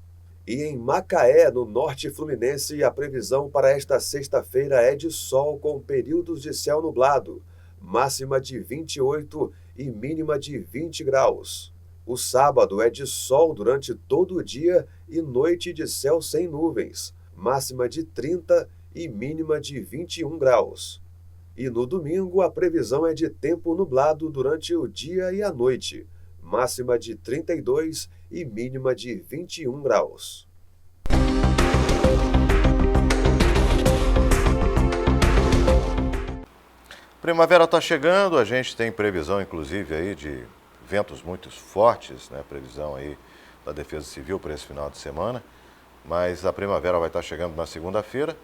E em Macaé, no norte fluminense, a previsão para esta sexta-feira é de sol com períodos de céu nublado, máxima de 28 e mínima de 20 graus. O sábado é de sol durante todo o dia e noite de céu sem nuvens, máxima de 30 e mínima de 21 graus. E no domingo a previsão é de tempo nublado durante o dia e a noite, máxima de 32 e mínima de 21 graus. Primavera está chegando, a gente tem previsão inclusive aí de ventos muito fortes, né? Previsão aí da Defesa Civil para esse final de semana, mas a primavera vai estar chegando na segunda-feira,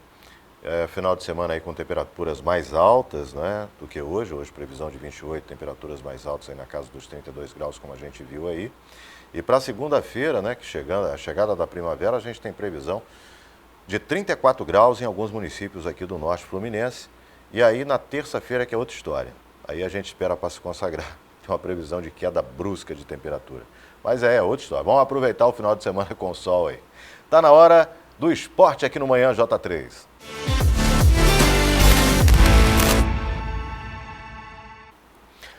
final de semana aí com temperaturas mais altas, né, do que hoje previsão de 28, temperaturas mais altas aí na casa dos 32 graus, como a gente viu aí. E para segunda-feira, né, que a chegada da primavera, a gente tem previsão de 34 graus em alguns municípios aqui do norte fluminense. E aí na terça-feira que é outra história. Aí a gente espera para se consagrar. Tem uma previsão de queda brusca de temperatura. Mas é outra história. Vamos aproveitar o final de semana com o sol aí. Tá na hora do esporte aqui no Manhã J3.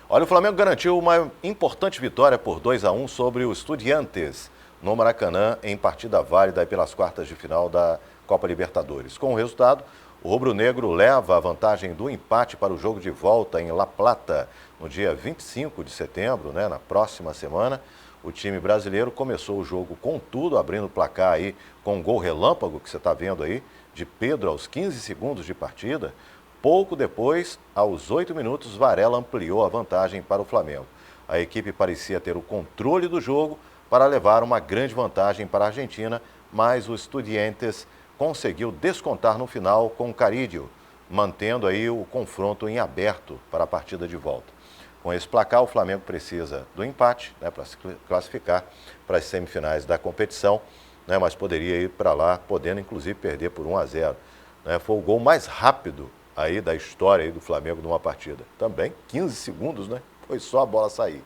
Olha, o Flamengo garantiu uma importante vitória por 2-1 sobre o Estudiantes no Maracanã em partida válida pelas quartas de final da Copa Libertadores. Com o resultado, o rubro-negro leva a vantagem do empate para o jogo de volta em La Plata, no dia 25 de setembro, né, na próxima semana. O time brasileiro começou o jogo com tudo, abrindo o placar aí com um gol relâmpago, que você está vendo aí, de Pedro aos 15 segundos de partida. Pouco depois, aos 8 minutos, Varela ampliou a vantagem para o Flamengo. A equipe parecia ter o controle do jogo para levar uma grande vantagem para a Argentina, mas o Estudiantes conseguiu descontar no final com o Carídio, mantendo aí o confronto em aberto para a partida de volta. Com esse placar, o Flamengo precisa do empate, né, para se classificar para as semifinais da competição, né, mas poderia ir para lá, podendo inclusive perder por 1-0. Né, foi o gol mais rápido aí da história aí do Flamengo numa partida. Também 15 segundos, né? Foi só a bola sair.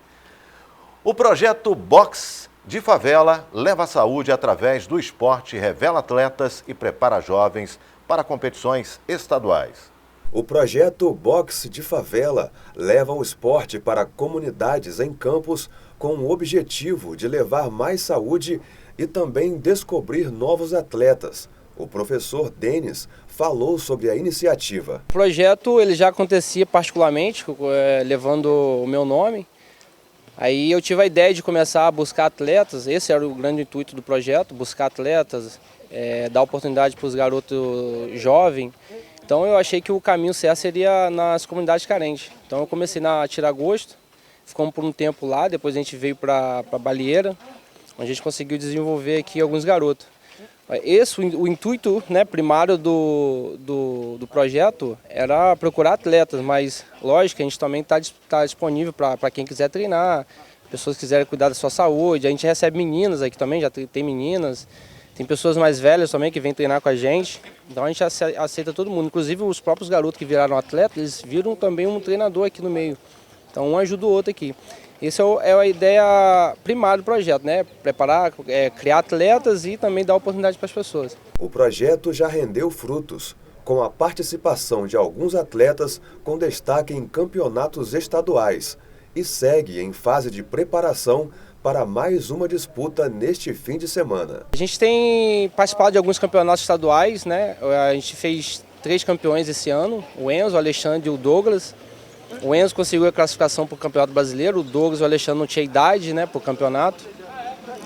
O projeto Box de Favela leva a saúde através do esporte, revela atletas e prepara jovens para competições estaduais. O projeto Box de Favela leva o esporte para comunidades em campos com o objetivo de levar mais saúde e também descobrir novos atletas. O professor Denis falou sobre a iniciativa. O projeto ele já acontecia particularmente, levando o meu nome. Aí eu tive a ideia de começar a buscar atletas, esse era o grande intuito do projeto, buscar atletas, dar oportunidade para os garotos jovens. Então eu achei que o caminho certo seria nas comunidades carentes. Então eu comecei a tirar gosto, ficamos por um tempo lá, depois a gente veio para Balieira, onde a gente conseguiu desenvolver aqui alguns garotos. O intuito, né, primário do projeto era procurar atletas, mas lógico, a gente também está disponível para quem quiser treinar, pessoas que quiserem cuidar da sua saúde. A gente recebe meninas aqui também, já tem meninas, tem pessoas mais velhas também que vêm treinar com a gente. Então a gente aceita todo mundo, inclusive os próprios garotos que viraram atletas, eles viram também um treinador aqui no meio. Então um ajuda o outro aqui. Essa é a ideia primária do projeto, né? Preparar, criar atletas e também dar oportunidade para as pessoas. O projeto já rendeu frutos, com a participação de alguns atletas com destaque em campeonatos estaduais e segue em fase de preparação para mais uma disputa neste fim de semana. A gente tem participado de alguns campeonatos estaduais, né? A gente fez 3 campeões esse ano, o Enzo, o Alexandre e o Douglas. O Enzo conseguiu a classificação para o Campeonato Brasileiro, o Douglas e o Alexandre não tinham idade, né, para o campeonato.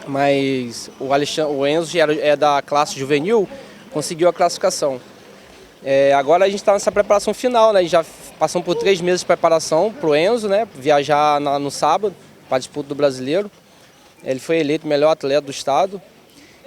Mas o Enzo é da classe juvenil, conseguiu a classificação. Agora a gente está nessa preparação final, né? A gente já passamos por 3 meses de preparação para o Enzo, né? Viajar no sábado para a disputa do Brasileiro. Ele foi eleito o melhor atleta do estado.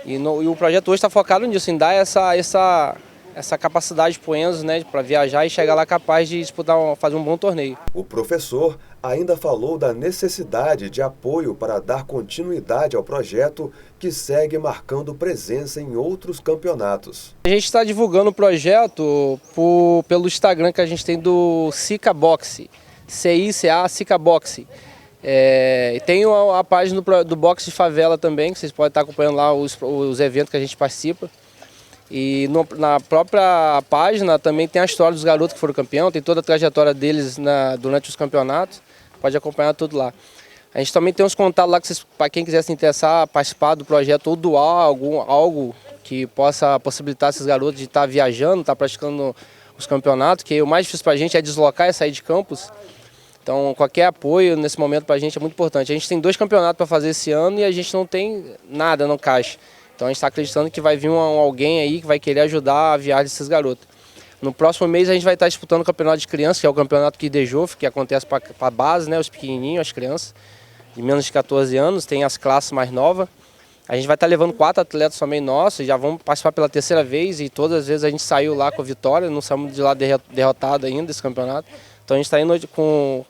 E o projeto hoje está focado nisso, em dar essa capacidade para o Enzo, né? Para viajar e chegar lá capaz de disputar, fazer um bom torneio. O professor ainda falou da necessidade de apoio para dar continuidade ao projeto, que segue marcando presença em outros campeonatos. A gente está divulgando o projeto pelo Instagram que a gente tem do Cica Boxe, CICA Cica Boxe. E tem a página do Boxe de Favela também, que vocês podem estar acompanhando lá os eventos que a gente participa. E na própria página também tem a história dos garotos que foram campeão, tem toda a trajetória deles durante os campeonatos, pode acompanhar tudo lá. A gente também tem uns contatos lá para quem quiser se interessar, participar do projeto ou doar algo que possa possibilitar esses garotos de estar viajando, estar praticando os campeonatos, que o mais difícil para a gente é deslocar e sair de campus. Então qualquer apoio nesse momento para a gente é muito importante. A gente tem 2 campeonatos para fazer esse ano e a gente não tem nada no caixa. Então a gente está acreditando que vai vir alguém aí que vai querer ajudar a viagem desses garotos. No próximo mês a gente vai estar disputando o campeonato de crianças, que é o campeonato Kidejof, que acontece para a base, né, os pequenininhos, as crianças de menos de 14 anos, tem as classes mais novas. A gente vai estar levando 4 atletas também nossos, já vamos participar pela 3ª vez e todas as vezes a gente saiu lá com a vitória, não saímos de lá derrotado ainda desse campeonato. Então a gente está indo com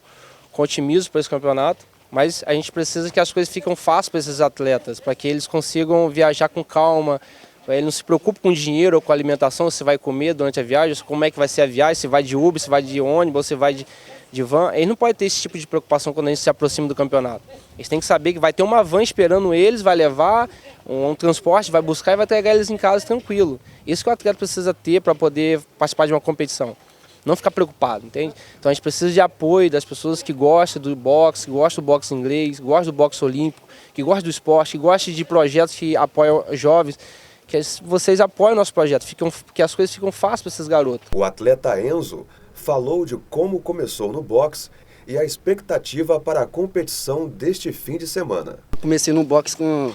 otimismo para esse campeonato. Mas a gente precisa que as coisas fiquem fáceis para esses atletas, para que eles consigam viajar com calma, ele não se preocupe com dinheiro ou com alimentação, se vai comer durante a viagem, como é que vai ser a viagem, se vai de Uber, se vai de ônibus, ou se vai de van. Eles não podem ter esse tipo de preocupação quando a gente se aproxima do campeonato. Eles têm que saber que vai ter uma van esperando eles, vai levar um transporte, vai buscar e vai entregar eles em casa tranquilo. Isso que o atleta precisa ter para poder participar de uma competição. Não ficar preocupado, entende? Então a gente precisa de apoio das pessoas que gostam do boxe, que gostam do boxe inglês, que gostam do boxe olímpico, que gostam do esporte, que gostam de projetos que apoiam jovens, que vocês apoiem o nosso projeto, que as coisas ficam fáceis para esses garotos. O atleta Enzo falou de como começou no boxe e a expectativa para a competição deste fim de semana. Comecei no boxe com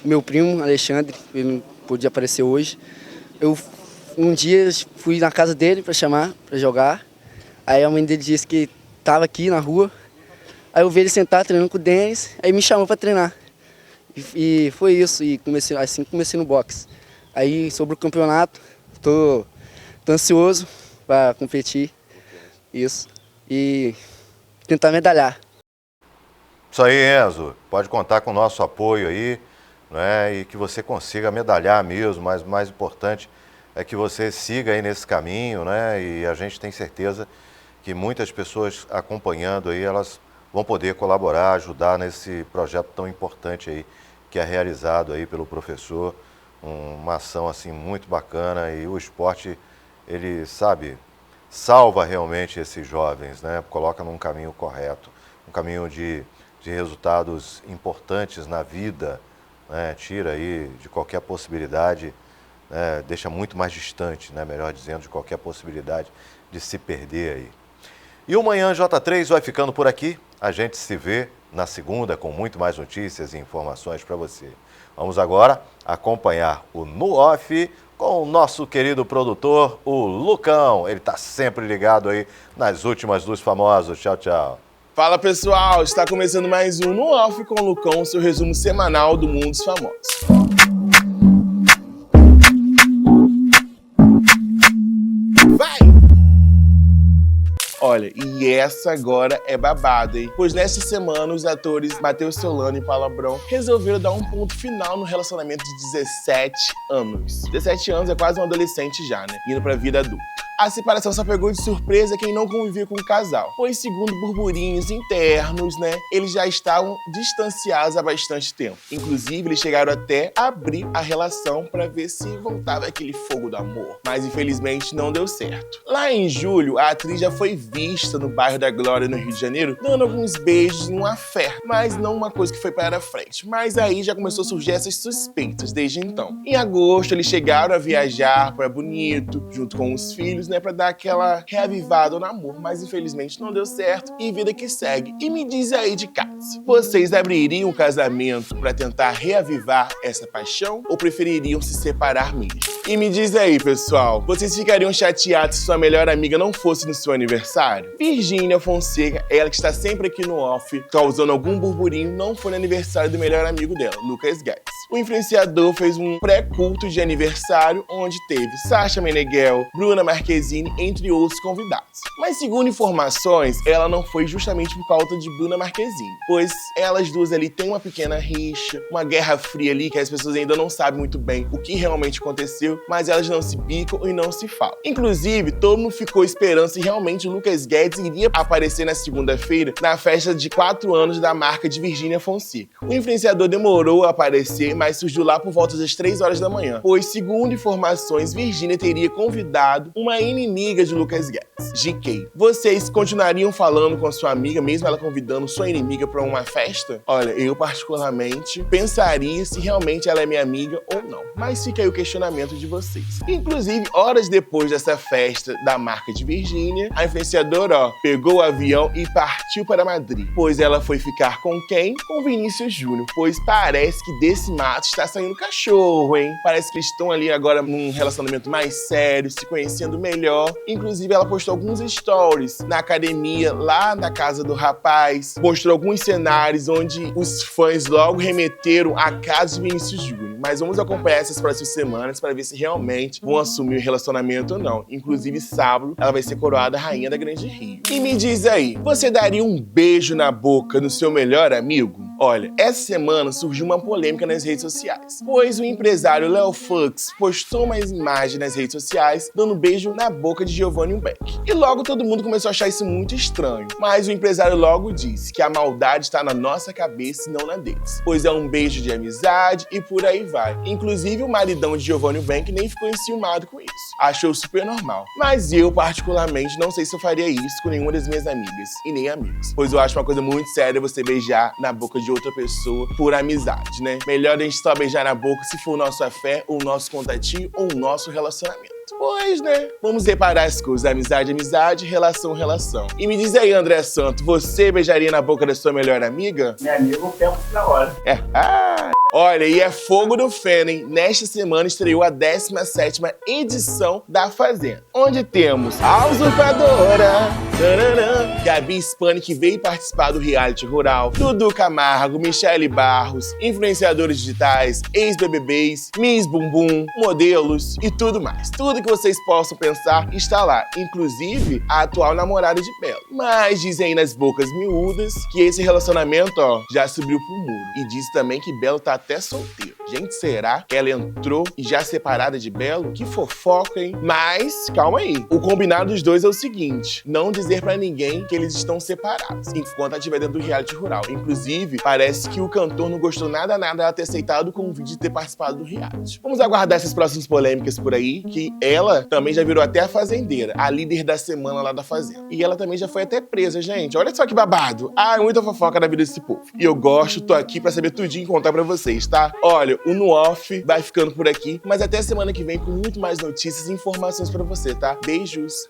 o meu primo, Alexandre, ele não podia aparecer hoje. Um dia fui na casa dele para chamar, para jogar. Aí a mãe dele disse que estava aqui na rua. Aí eu vi ele sentar treinando com o Denis, aí me chamou para treinar. E foi isso, e comecei no boxe. Aí sobre o campeonato, tô ansioso para competir, isso, e tentar medalhar. Isso aí, Enzo, pode contar com o nosso apoio aí, né? E que você consiga medalhar mesmo, mas o mais importante é que você siga aí nesse caminho, né? E a gente tem certeza que muitas pessoas acompanhando aí, elas vão poder colaborar, ajudar nesse projeto tão importante aí, que é realizado aí pelo professor, uma ação assim muito bacana, e o esporte, ele salva realmente esses jovens, né? Coloca num caminho correto, um caminho de resultados importantes na vida, né? Tira aí de qualquer possibilidade, deixa muito mais distante, né? Melhor dizendo, de qualquer possibilidade de se perder aí. E o Manhã J3 vai ficando por aqui. A gente se vê na segunda com muito mais notícias e informações para você. Vamos agora acompanhar o No Off com o nosso querido produtor, o Lucão. Ele está sempre ligado aí nas últimas dos famosos. Tchau, tchau. Fala pessoal, está começando mais um No Off com o Lucão, seu resumo semanal do mundo dos famosos. Vai! Olha, e essa agora é babado, hein? Pois nesta semana os atores Matheus Solano e Paula Bron resolveram dar um ponto final no relacionamento de 17 anos. 17 anos é quase um adolescente já, né? Indo pra vida adulta. A separação só pegou de surpresa quem não convivia com o casal, pois segundo burburinhos internos, né, eles já estavam distanciados há bastante tempo. Inclusive, eles chegaram até a abrir a relação para ver se voltava aquele fogo do amor, mas infelizmente não deu certo. Lá em julho, a atriz já foi vista no bairro da Glória, no Rio de Janeiro, dando alguns beijos em uma fé, mas não uma coisa que foi para a frente. Mas aí já começou a surgir essas suspeitas desde então. Em agosto, eles chegaram a viajar para Bonito, junto com os filhos, né, para dar aquela reavivada no amor, mas infelizmente não deu certo e vida que segue. E me diz aí de casa, vocês abririam um casamento para tentar reavivar essa paixão ou prefeririam se separar mesmo? E me diz aí, pessoal, vocês ficariam chateados se sua melhor amiga não fosse no seu aniversário? Virgínia Fonseca, ela que está sempre aqui no off, causando algum burburinho, não foi no aniversário do melhor amigo dela, Lucas Guedes. O influenciador fez um pré-culto de aniversário onde teve Sasha Meneghel, Bruna Marquezine, entre outros convidados. Mas segundo informações, ela não foi justamente por causa de Bruna Marquezine, pois elas duas ali têm uma pequena rixa, uma guerra fria ali que as pessoas ainda não sabem muito bem o que realmente aconteceu, mas elas não se bicam e não se falam. Inclusive, todo mundo ficou esperando se realmente o Lucas Guedes iria aparecer na segunda-feira na festa de 4 anos da marca de Virgínia Fonseca. O influenciador demorou a aparecer, mas surgiu lá por volta das 3 horas da manhã, pois, segundo informações, Virgínia teria convidado uma inimiga de Lucas Guedes, GK. Vocês continuariam falando com a sua amiga, mesmo ela convidando sua inimiga para uma festa? Olha, eu particularmente pensaria se realmente ela é minha amiga ou não, mas fica aí o questionamento de vocês. Inclusive, horas depois dessa festa da marca de Virgínia, a influenciadora, pegou o avião e partiu para Madrid, pois ela foi ficar com quem? Com Vinícius Júnior, pois parece que desse mato está saindo cachorro, hein? Parece que eles estão ali agora num relacionamento mais sério, se conhecendo melhor. Inclusive, ela postou alguns stories na academia, lá na casa do rapaz, mostrou alguns cenários onde os fãs logo remeteram à casa de Vinícius Júnior. Mas vamos acompanhar essas próximas semanas para ver se realmente vão assumir o relacionamento ou não. Inclusive, sábado, ela vai ser coroada rainha da Grande Rio. E me diz aí, você daria um beijo na boca no seu melhor amigo? Olha, essa semana surgiu uma polêmica nas redes sociais, pois o empresário Léo Fux postou uma imagem nas redes sociais dando um beijo na boca de Giovanni Beck. E logo todo mundo começou a achar isso muito estranho, mas o empresário logo disse que a maldade está na nossa cabeça e não na deles, pois é um beijo de amizade e por aí vai. Inclusive o maridão de Giovanni Beck nem ficou enciumado com isso, achou super normal. Mas eu particularmente não sei se eu faria isso com nenhuma das minhas amigas e nem amigos, pois eu acho uma coisa muito séria você beijar na boca de outra pessoa por amizade, né? Melhor a gente só beijar na boca se for o nosso afé, ou o nosso contatinho, ou o nosso relacionamento. Pois, né? Vamos separar as coisas. Amizade, amizade, relação, relação. E me diz aí, André Santo, você beijaria na boca da sua melhor amiga? Minha amiga, eu pego na hora. Olha, e é fogo no feno, hein? Nesta semana estreou a 17ª edição da Fazenda, onde temos a usurpadora, Gabi Spani, que veio participar do reality rural, Dudu Camargo, Michele Barros, influenciadores digitais, ex-BBBs, Miss Bumbum, modelos e tudo mais. Tudo que vocês possam pensar está lá, inclusive a atual namorada de Belo. Mas dizem aí nas bocas miúdas que esse relacionamento, já subiu pro muro. E diz também que Belo tá até solteiro. Gente, será que ela entrou e já separada de Belo? Que fofoca, hein? Mas, calma aí. O combinado dos dois é o seguinte, não dizer pra ninguém que eles estão separados, enquanto ela estiver dentro do reality rural. Inclusive, parece que o cantor não gostou nada ela ter aceitado o convite de ter participado do reality. Vamos aguardar essas próximas polêmicas por aí, que ela também já virou até a fazendeira, a líder da semana lá da Fazenda. E ela também já foi até presa, gente. Olha só que babado. Muita fofoca na vida desse povo. E eu gosto, tô aqui pra saber tudinho e contar pra vocês, tá? Olha, o No Off vai ficando por aqui, mas até semana que vem com muito mais notícias e informações pra você, tá? Beijos!